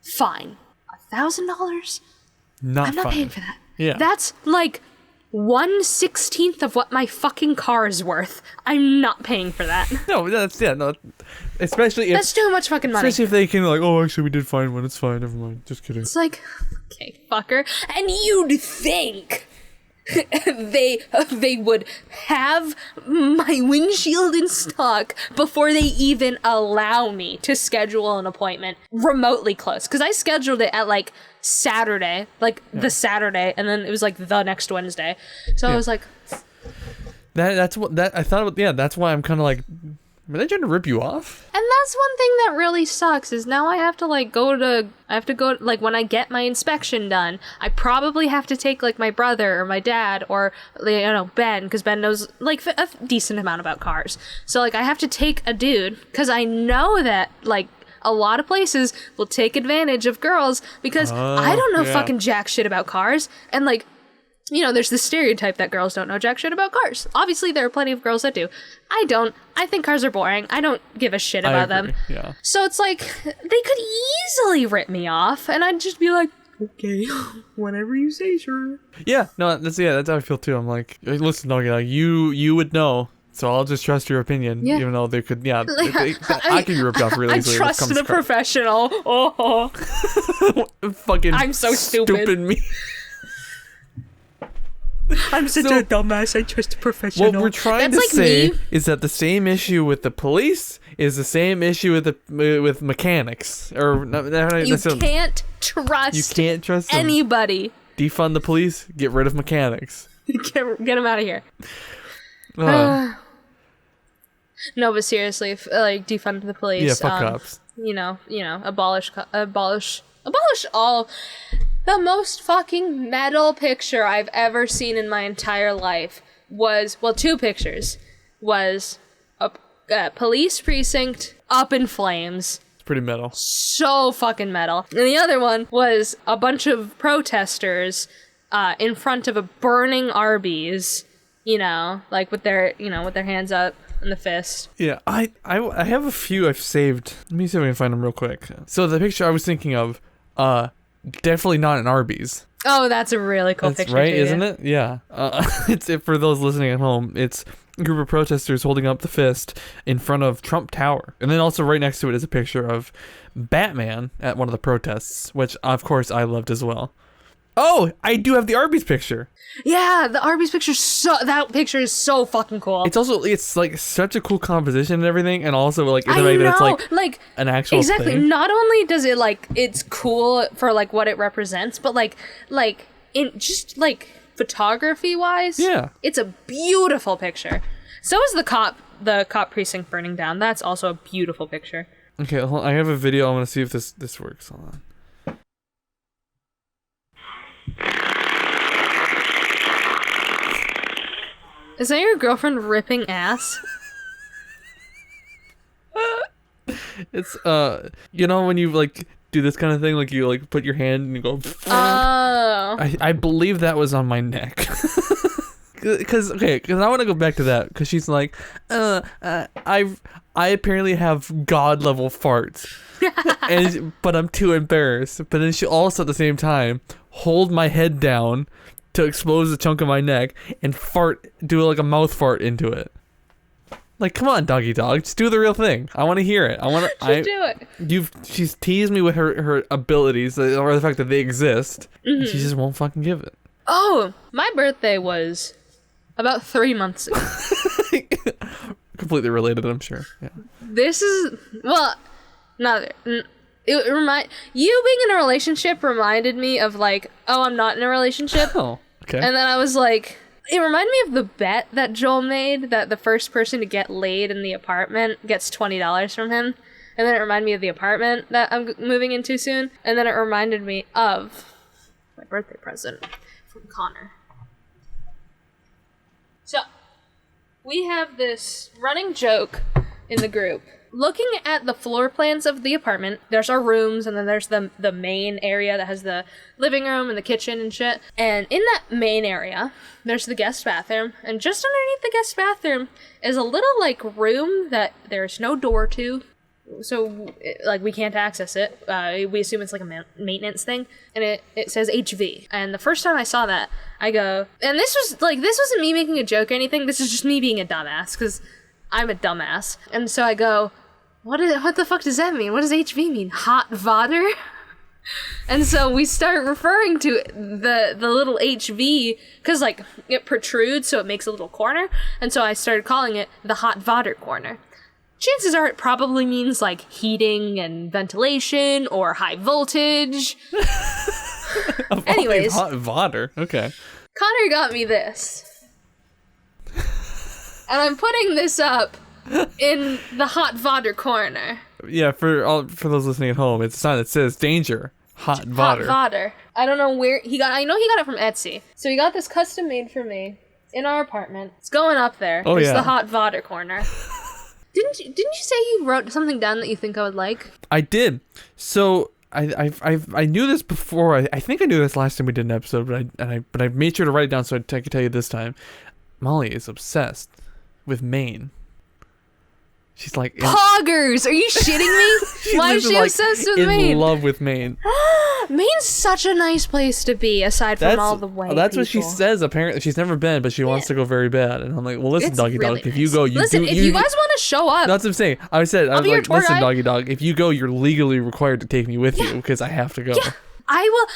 fine. $1,000? I'm not fine. paying for that. Yeah. That's like 1/16 of what my fucking car is worth. I'm not paying for that. No, especially if That's too much fucking money. especially if they can like, oh, actually we did find one. It's fine. Never mind. Just kidding. It's like, okay, fucker. And you'd think they would have my windshield in stock before they even allow me to schedule an appointment remotely close. Because I scheduled it at like Saturday, the Saturday, and then it was like the next Wednesday. So I was like, that's what that I thought. Yeah, that's why I'm kind of like, were they trying to rip you off? and that's one thing that really sucks is now I have to go like when I get my inspection done, I probably have to take like my brother or my dad or Ben, because Ben knows like a decent amount about cars. So like I have to take a dude because I know that like a lot of places will take advantage of girls because I don't know fucking jack shit about cars, and like, there's this stereotype that girls don't know jack shit about cars. Obviously, there are plenty of girls that do. I don't. I think cars are boring. I don't give a shit about them. Yeah. So it's like, they could easily rip me off, and I'd just be like, okay, whatever you say, sure. Yeah. No. That's how I feel too. I'm like, listen, doggy, like you would know. So I'll just trust your opinion, even though they could, I could be ripped off really easily. I trust the professional. Oh, fucking I'm so stupid. me. I'm such a dumbass. I trust a professional. What we're trying That's to like say me. is that the same issue with the police is the same issue with mechanics. Or You can't trust them. anybody. Defund the police. Get rid of mechanics. Get them out of here. No, but seriously, like defund the police. Yeah, fuck cops. Abolish all. The most fucking metal picture I've ever seen in my entire life was, two pictures. Was a police precinct up in flames. It's pretty metal. So fucking metal. And the other one was a bunch of protesters in front of a burning Arby's, like with their hands up in the fist. Yeah, I have a few I've saved. Let me see if I can find them real quick. So the picture I was thinking of, definitely not an Arby's. Oh, that's a really cool picture, right, too, isn't it? Yeah. It's for those listening at home. It's a group of protesters holding up the fist in front of Trump Tower, and then also right next to it is a picture of Batman at one of the protests, which of course I loved as well. Oh, I do have the Arby's picture. Yeah, the Arby's picture. That picture is so fucking cool. It's like such a cool composition and everything, and also like I know, it's like an actual exactly. thing. Not only does it like it's cool for like what it represents, but like in just like photography wise, yeah, it's a beautiful picture. So is the cop precinct burning down. That's also a beautiful picture. Okay, hold on. I have a video. I want to see if this works. Hold on. Is that your girlfriend ripping ass? It's when you like do this kind of thing, like you like put your hand and you go. Oh. I believe that was on my neck. Because I want to go back to that because she's like, I apparently have god level farts, but I'm too embarrassed. But then she also at the same time hold my head down to expose a chunk of my neck and do like a mouth fart into it. Like, come on, doggy dog, just do the real thing. I want to hear it. Do it. She's teased me with her abilities or the fact that they exist. Mm-hmm. And she just won't fucking give it. Oh, my birthday was about 3 months ago. Completely related, I'm sure. Yeah. This is you being in a relationship reminded me of like, oh, I'm not in a relationship. Oh, okay. And then I was like, it reminded me of the bet that Joel made that the first person to get laid in the apartment gets $20 from him. And then it reminded me of the apartment that I'm moving into soon. And then it reminded me of my birthday present from Connor. So, we have this running joke in the group looking at the floor plans of the apartment, there's our rooms, and then there's the main area that has the living room and the kitchen and shit. And in that main area, there's the guest bathroom, and just underneath the guest bathroom is a little, like, room that there's no door to. So, like, we can't access it. We assume it's like a maintenance thing. And it says HV. And the first time I saw that, I go, and this wasn't me making a joke or anything. This is just me being a dumbass, because I'm a dumbass. And so I go, what the fuck does that mean? What does HV mean? Hot water? And so we start referring to the little HV, because, like, it protrudes, so it makes a little corner. And so I started calling it the hot water corner. Chances are it probably means, like, heating and ventilation or high voltage. Anyways. Hot water. Okay. Connor got me this. And I'm putting this up in the hot water corner. Yeah, for those listening at home, it's a sign that says danger. Hot water. Hot water. I don't know where he got. I know he got it from Etsy. So he got this custom made for me in our apartment. It's going up there. Oh, it's yeah. the hot water corner. Didn't you say you wrote something down that you think I would like? I did. So I knew this before. I think I knew this last time we did an episode, but I made sure to write it down so I could tell you this time. Molly is obsessed with Maine. She's like Poggers! Are you shitting me? Why is she obsessed with Maine? In love with Maine. Maine's such a nice place to be, aside from all the white That's people. what she says. Apparently, she's never been, but she wants to go very bad. And I'm like, well, listen, It's doggy really dog. If nice. you go, Listen, if you guys want to show up, that's what I'm saying. I was be your like, tour listen, guide. doggy dog. If you go, you're legally required to take me with you because I have to go. yeah, I will.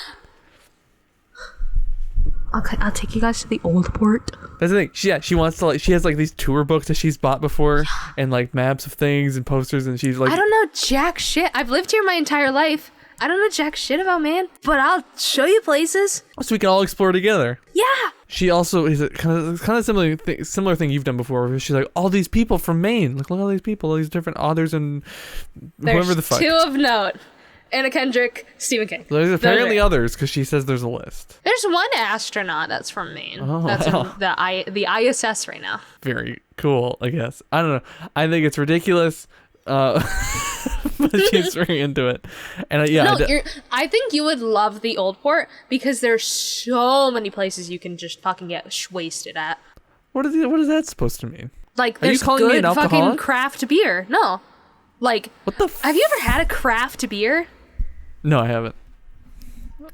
Okay, I'll take you guys to the old port. That's the thing. She wants to, like, she has like these tour books that she's bought before and like maps of things and posters, and she's like, I don't know jack shit. I've lived here my entire life. I don't know jack shit about Maine, but I'll show you places. so we can all explore together. Yeah. She also is a kind of similar thing you've done before. Where she's like, all these people from Maine. Like, look at all these people, all these different authors and whoever the fuck. Two of note. Anna Kendrick, Stephen King. There's apparently Those are- others because she says there's a list. There's one astronaut that's from Maine. That's wow. in the ISS right now. Very cool, I guess. I don't know. I think it's ridiculous. But she's very into it. And I think you would love the Old Port because there's so many places you can just fucking get wasted at. What is that supposed to mean? Like, Are you there's calling me good an fucking alcoholic? craft beer. No. Like, What the have you ever had a craft beer? No, I haven't.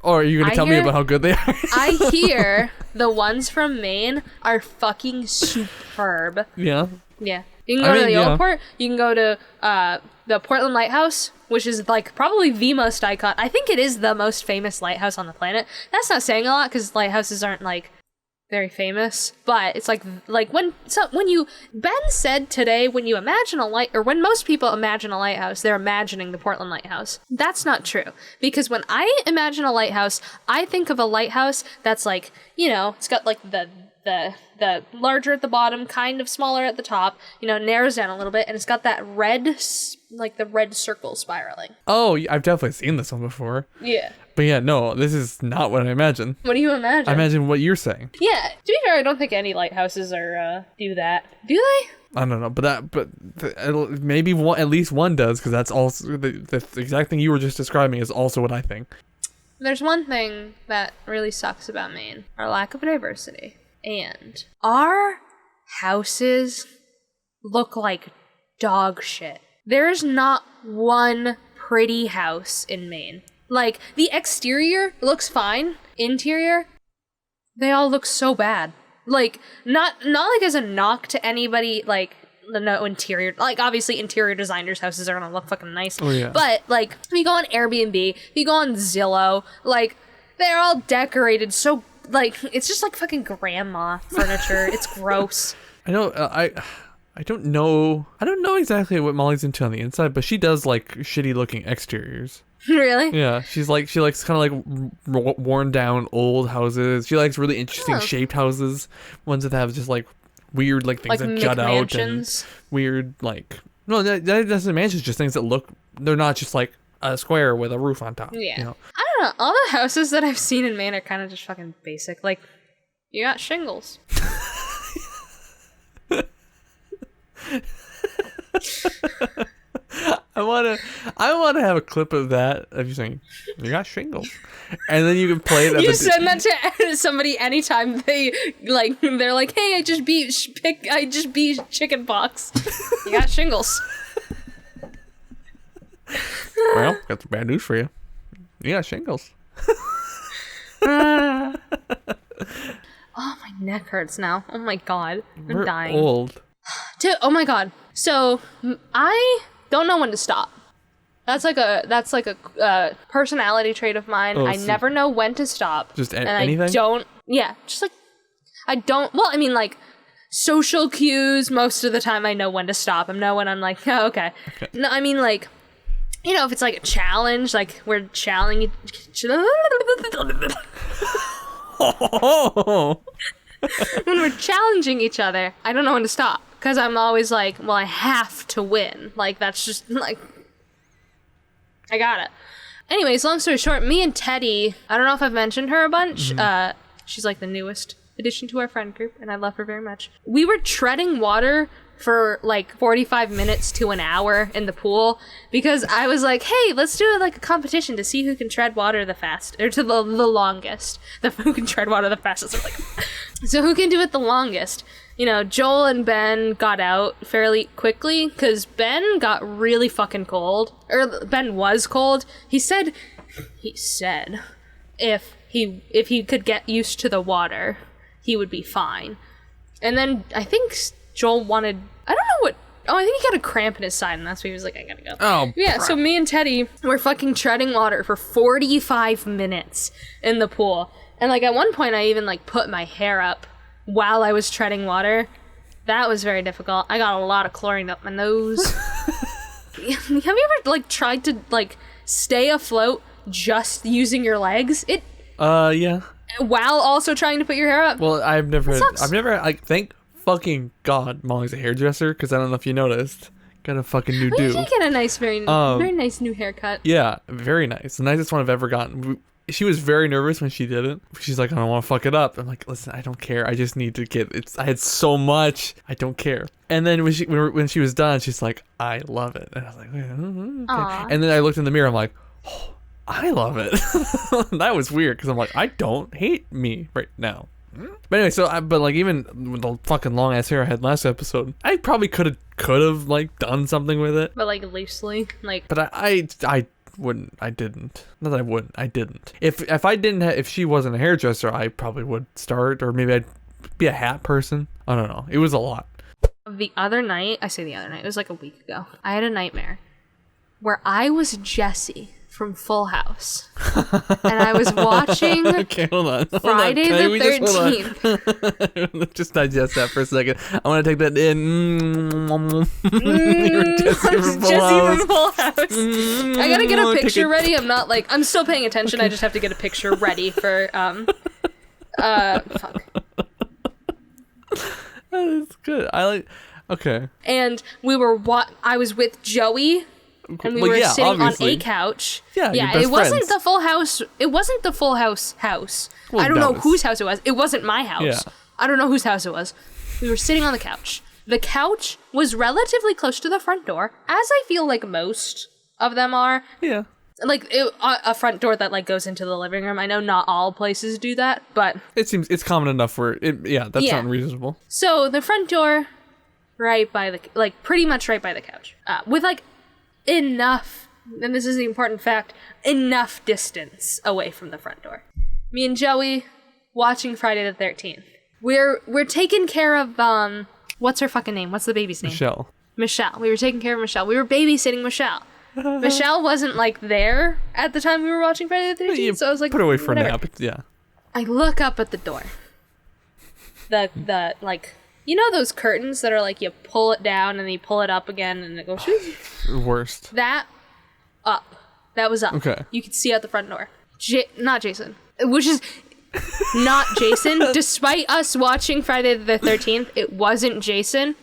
Or are you going to I tell me hear- about how good they are? I hear the ones from Maine are fucking superb. Yeah. Yeah. You can go to the Old Port. You can go to the Portland Lighthouse, which is like probably the most iconic. I think it is the most famous lighthouse on the planet. That's not saying a lot because lighthouses aren't like very famous, but it's like when you Ben said today, when you imagine when most people imagine a lighthouse, they're imagining the Portland Lighthouse. That's not true, because when I imagine a lighthouse, I think of a lighthouse that's like, you know, it's got like the larger at the bottom, kind of smaller at the top, you know, narrows down a little bit, and it's got that red, like the red circle spiraling. Oh, I've definitely seen this one before. Yeah. But yeah, no, this is not what I imagine. What do you imagine? I imagine what you're saying. Yeah. To be fair, I don't think any lighthouses are do that. Do they? I don't know, maybe at least one does, because that's also the exact thing you were just describing is also what I think. There's one thing that really sucks about Maine: our lack of diversity. And our houses look like dog shit. There's not one pretty house in Maine. Like, the exterior looks fine. Interior, they all look so bad. Like, not like as a knock to anybody, like, no interior. Like, obviously, interior designers' houses are gonna look fucking nice. Oh, yeah. But, like, if you go on Airbnb, if you go on Zillow, like, they're all decorated so, like, it's just like fucking grandma furniture. It's gross. I know, I don't know exactly what Molly's into on the inside, but she does like shitty looking exteriors. Really? Yeah, she likes kind of like worn down old houses. She likes really interesting shaped houses, ones that have just like weird like things Like that jut out and McMansions? weird like that doesn't mansions, just things that look, they're not just like a square with a roof on top. Yeah. You know? I don't know. All the houses that I've seen in Maine are kind of just fucking basic. Like, you got shingles. wanna have a clip of that of you saying, "You got shingles," and then you can play it. You send that to somebody anytime they're like, "Hey, I just beat chicken pox. You got shingles." Well, got some bad news for you. You got shingles. Oh, my neck hurts now. Oh my god, I'm We're dying. old. Oh my god. So I don't know when to stop. That's like a personality trait of mine. Oh, I so never know when to stop. just and anything? I don't. Yeah, just like I don't. Well, I mean, like social cues. Most of the time, I know when to stop. I know when I'm like, oh, okay. No, I mean like. You know, if it's like a challenge, like we're challenging. When we're challenging each other, I don't know when to stop because I'm always like, well, I have to win. Like that's just like I got it. Anyways, long story short, me and Teddy, I don't know if I've mentioned her a bunch. She's like the newest addition to our friend group, and I love her very much. We were treading water for like 45 minutes to an hour in the pool because I was like, hey, let's do like a competition to see who can tread water the fastest, or to the longest. Who can tread water the fastest. So who can do it the longest? You know, Joel and Ben got out fairly quickly because Ben got really fucking cold. Or Ben was cold. He said if he could get used to the water, he would be fine. And then I think Joel wanted, I don't know what, I think he got a cramp in his side, and that's why he was like, I gotta go. Oh, yeah, crap. so me and Teddy were fucking treading water for 45 minutes in the pool. And like at one point I even like put my hair up while I was treading water. That was very difficult. I got a lot of chlorine up my nose. Have you ever like tried to like stay afloat just using your legs? Yeah. While also trying to put your hair up? Well, I've never sucks. like, thank fucking God Molly's a hairdresser, because I don't know if you noticed. Got a fucking new Well, you do. did get a nice, very nice new haircut. Yeah, very nice. The nicest one I've ever gotten. She was very nervous when she did it. She's like, I don't want to fuck it up. I'm like, listen, I don't care. I just need to get it. I had so much. I don't care. And then when she was done, she's like, I love it. And I was like, okay. And then I looked in the mirror. I'm like, oh, I love it. That was weird because I'm like, I don't hate me right now. But anyway, but like even with the fucking long ass hair I had last episode, I probably could have like done something with it. But like loosely, like. But I wouldn't. I didn't. Not that I wouldn't. I didn't. If I didn't if she wasn't a hairdresser, I probably would start, or maybe I'd be a hat person. I don't know. It was a lot. The other night, it was like a week ago. I had a nightmare where I was Jessie from Full House, and I was watching Okay, hold on. Friday the 13th. Just digest that for a second. I want to take that in. You're Jessie from Full House. From Full House. I gotta get a picture ready. I'm still paying attention. Okay. I just have to get a picture ready for fuck. That's good. Okay. And I was with Joey. And we were sitting obviously. on a couch. Yeah, it wasn't the Full House. It wasn't the Full House house. Well, I don't know whose house it was. It wasn't my house. Yeah. I don't know whose house it was. We were sitting on the couch. The couch was relatively close to the front door, as I feel like most of them are. Yeah. Like a front door that like goes into the living room. I know not all places do that, but it seems it's common enough where that's not unreasonable. So the front door, right by pretty much right by the couch, with like enough, and this is the important fact, enough distance away from the front door. Me and Joey watching Friday the 13th. We're taking care of what's her fucking name? What's the baby's name? Michelle. We were taking care of Michelle. We were babysitting Michelle. Michelle wasn't like there at the time we were watching Friday the 13th, so I was like, put her away for whatever. a nap. Yeah. I look up at the door. The like, you know those curtains that are like you pull it down and then you pull it up again and it goes worst. That was up. Okay. You could see out the front door. Not Jason. Which is not Jason. Despite us watching Friday the 13th, it wasn't Jason.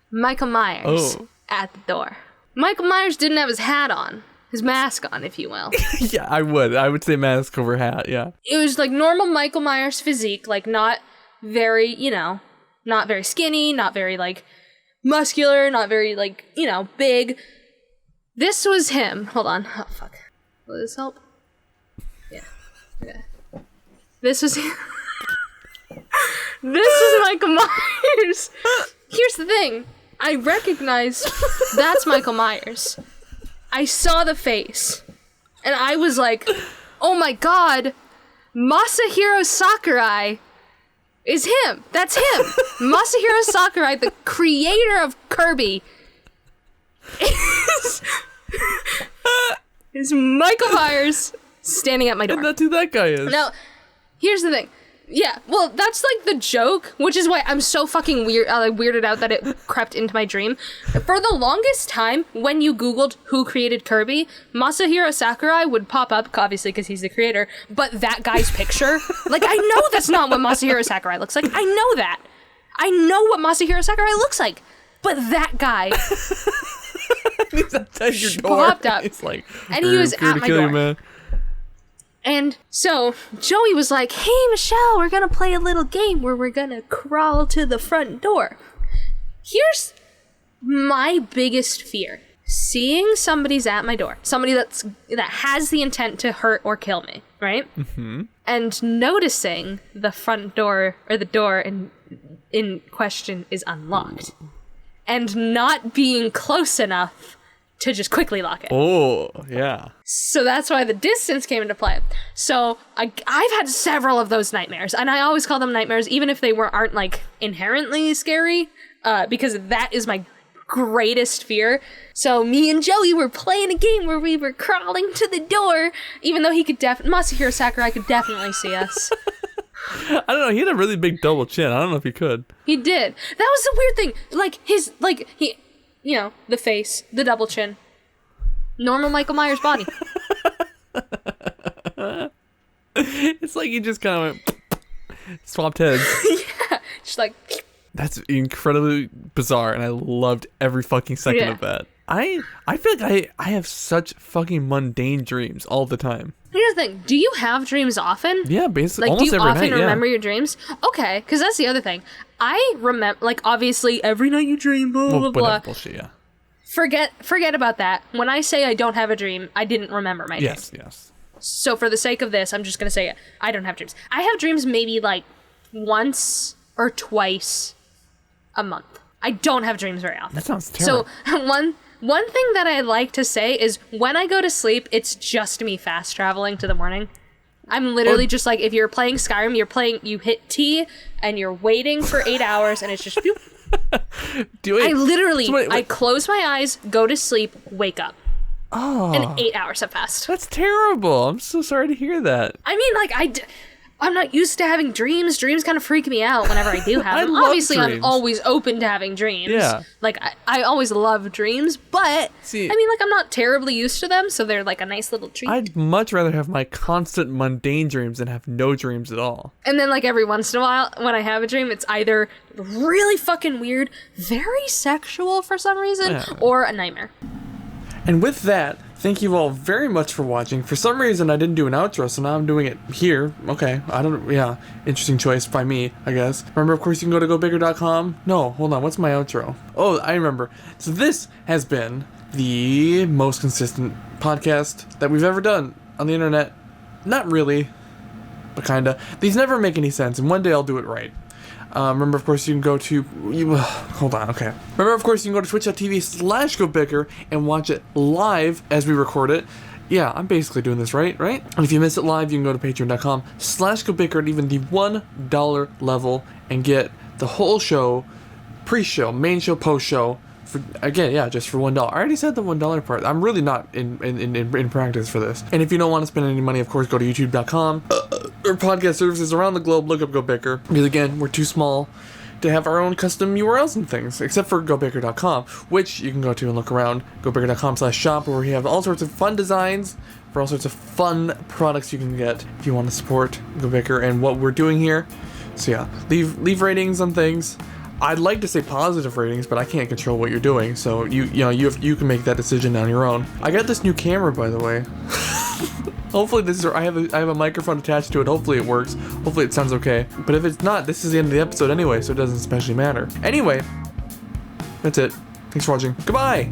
Michael Myers at the door. Michael Myers didn't have his hat on. His mask on, if you will. Yeah, I would say mask over hat, yeah. It was like normal Michael Myers physique, like not very, not very skinny, not very like muscular, not very like, big. This was him. Hold on. Oh, fuck. Will this help? Yeah. Okay. This was him. This is Michael Myers. Here's the thing. I recognized that's Michael Myers. I saw the face. And I was like, oh my god, Masahiro Sakurai is him. That's him. Masahiro Sakurai, the creator of Kirby, is Michael Myers standing at my door. And that's who that guy is. Now, here's the thing. Yeah, well, that's like the joke, which is why I'm so fucking weirded out that it crept into my dream. For the longest time, when you Googled who created Kirby, Masahiro Sakurai would pop up, obviously because he's the creator, but that guy's picture, like, I know that's not what Masahiro Sakurai looks like. I know that. I know what Masahiro Sakurai looks like, but that guy He's outside your door. popped up, He's like, and he was at my door. Man. And so Joey was like, hey, Michelle, we're going to play a little game where we're going to crawl to the front door. Here's my biggest fear. Seeing somebody's at my door. Somebody that has the intent to hurt or kill me, right? Mm-hmm. And noticing the front door or the door in question is unlocked. And not being close enough to just quickly lock it. Oh, yeah. So that's why the distance came into play. So I've had several of those nightmares, and I always call them nightmares, even if they aren't like inherently scary, because that is my greatest fear. So me and Joey were playing a game where we were crawling to the door, even though he could Masahiro Sakurai could definitely see us. I don't know. He had a really big double chin. I don't know if he could. He did. That was the weird thing. He. You know, the face, the double chin. Normal Michael Myers body. It's like he just kind of went, swapped heads. Yeah, just like... That's incredibly bizarre, and I loved every fucking second of that. I feel like I have such fucking mundane dreams all the time. Here's the thing. Do you have dreams often? Yeah, basically, like, almost do you every often night, remember your dreams? Okay, because that's the other thing. I remember, like, obviously, every night you dream, blah, blah, blah. Bullshit, yeah. Forget about that. When I say I don't have a dream, I didn't remember my dream. Yes. So for the sake of this, I'm just going to say it. I don't have dreams. I have dreams maybe, like, once or twice a month. I don't have dreams very often. That sounds terrible. So, one thing that I like to say is when I go to sleep, it's just me fast traveling to the morning. I'm literally just like, if you're playing Skyrim, you hit T and you're waiting for 8 hours and it's just boop. I close my eyes, go to sleep, wake up. Oh. And 8 hours have passed. That's terrible. I'm so sorry to hear that. I mean, like, I'm not used to having dreams. Dreams kind of freak me out whenever I do have them. Obviously, dreams. I'm always open to having dreams. Yeah. Like, I always love dreams, but, See, I mean, like, I'm not terribly used to them, so they're, like, a nice little treat. I'd much rather have my constant mundane dreams than have no dreams at all. And then, like, every once in a while, when I have a dream, it's either really fucking weird, very sexual for some reason, or a nightmare. And with that, thank you all very much for watching. For some reason, I didn't do an outro, so now I'm doing it here. Okay, interesting choice by me, I guess. Remember, of course, you can go to GoBicker.com. No, hold on, what's my outro? Oh, I remember. So this has been the most consistent podcast that we've ever done on the internet. Not really, but kinda. These never make any sense, and one day I'll do it right. Remember, of course, you can go to... hold on, okay. Remember, of course, you can go to twitch.tv/GoBicker and watch it live as we record it. Yeah, I'm basically doing this right? And if you miss it live, you can go to patreon.com/GoBicker at even the $1 level and get the whole show, pre-show, main show, post-show, just for $1. I already said the $1 part. I'm really not in practice for this. And if you don't want to spend any money, of course, go to youtube.com or podcast services around the globe. Look up GoBicker. Because again, we're too small to have our own custom URLs and things, except for GoBicker.com, which you can go to and look around. GoBicker.com/shop, where we have all sorts of fun designs for all sorts of fun products you can get if you want to support GoBicker and what we're doing here. So yeah, leave ratings on things. I'd like to say positive ratings, but I can't control what you're doing, so you can make that decision on your own. I got this new camera, by the way. Hopefully I have a microphone attached to it. Hopefully it works. Hopefully it sounds okay. But if it's not, this is the end of the episode anyway, so it doesn't especially matter. Anyway, that's it. Thanks for watching. Goodbye!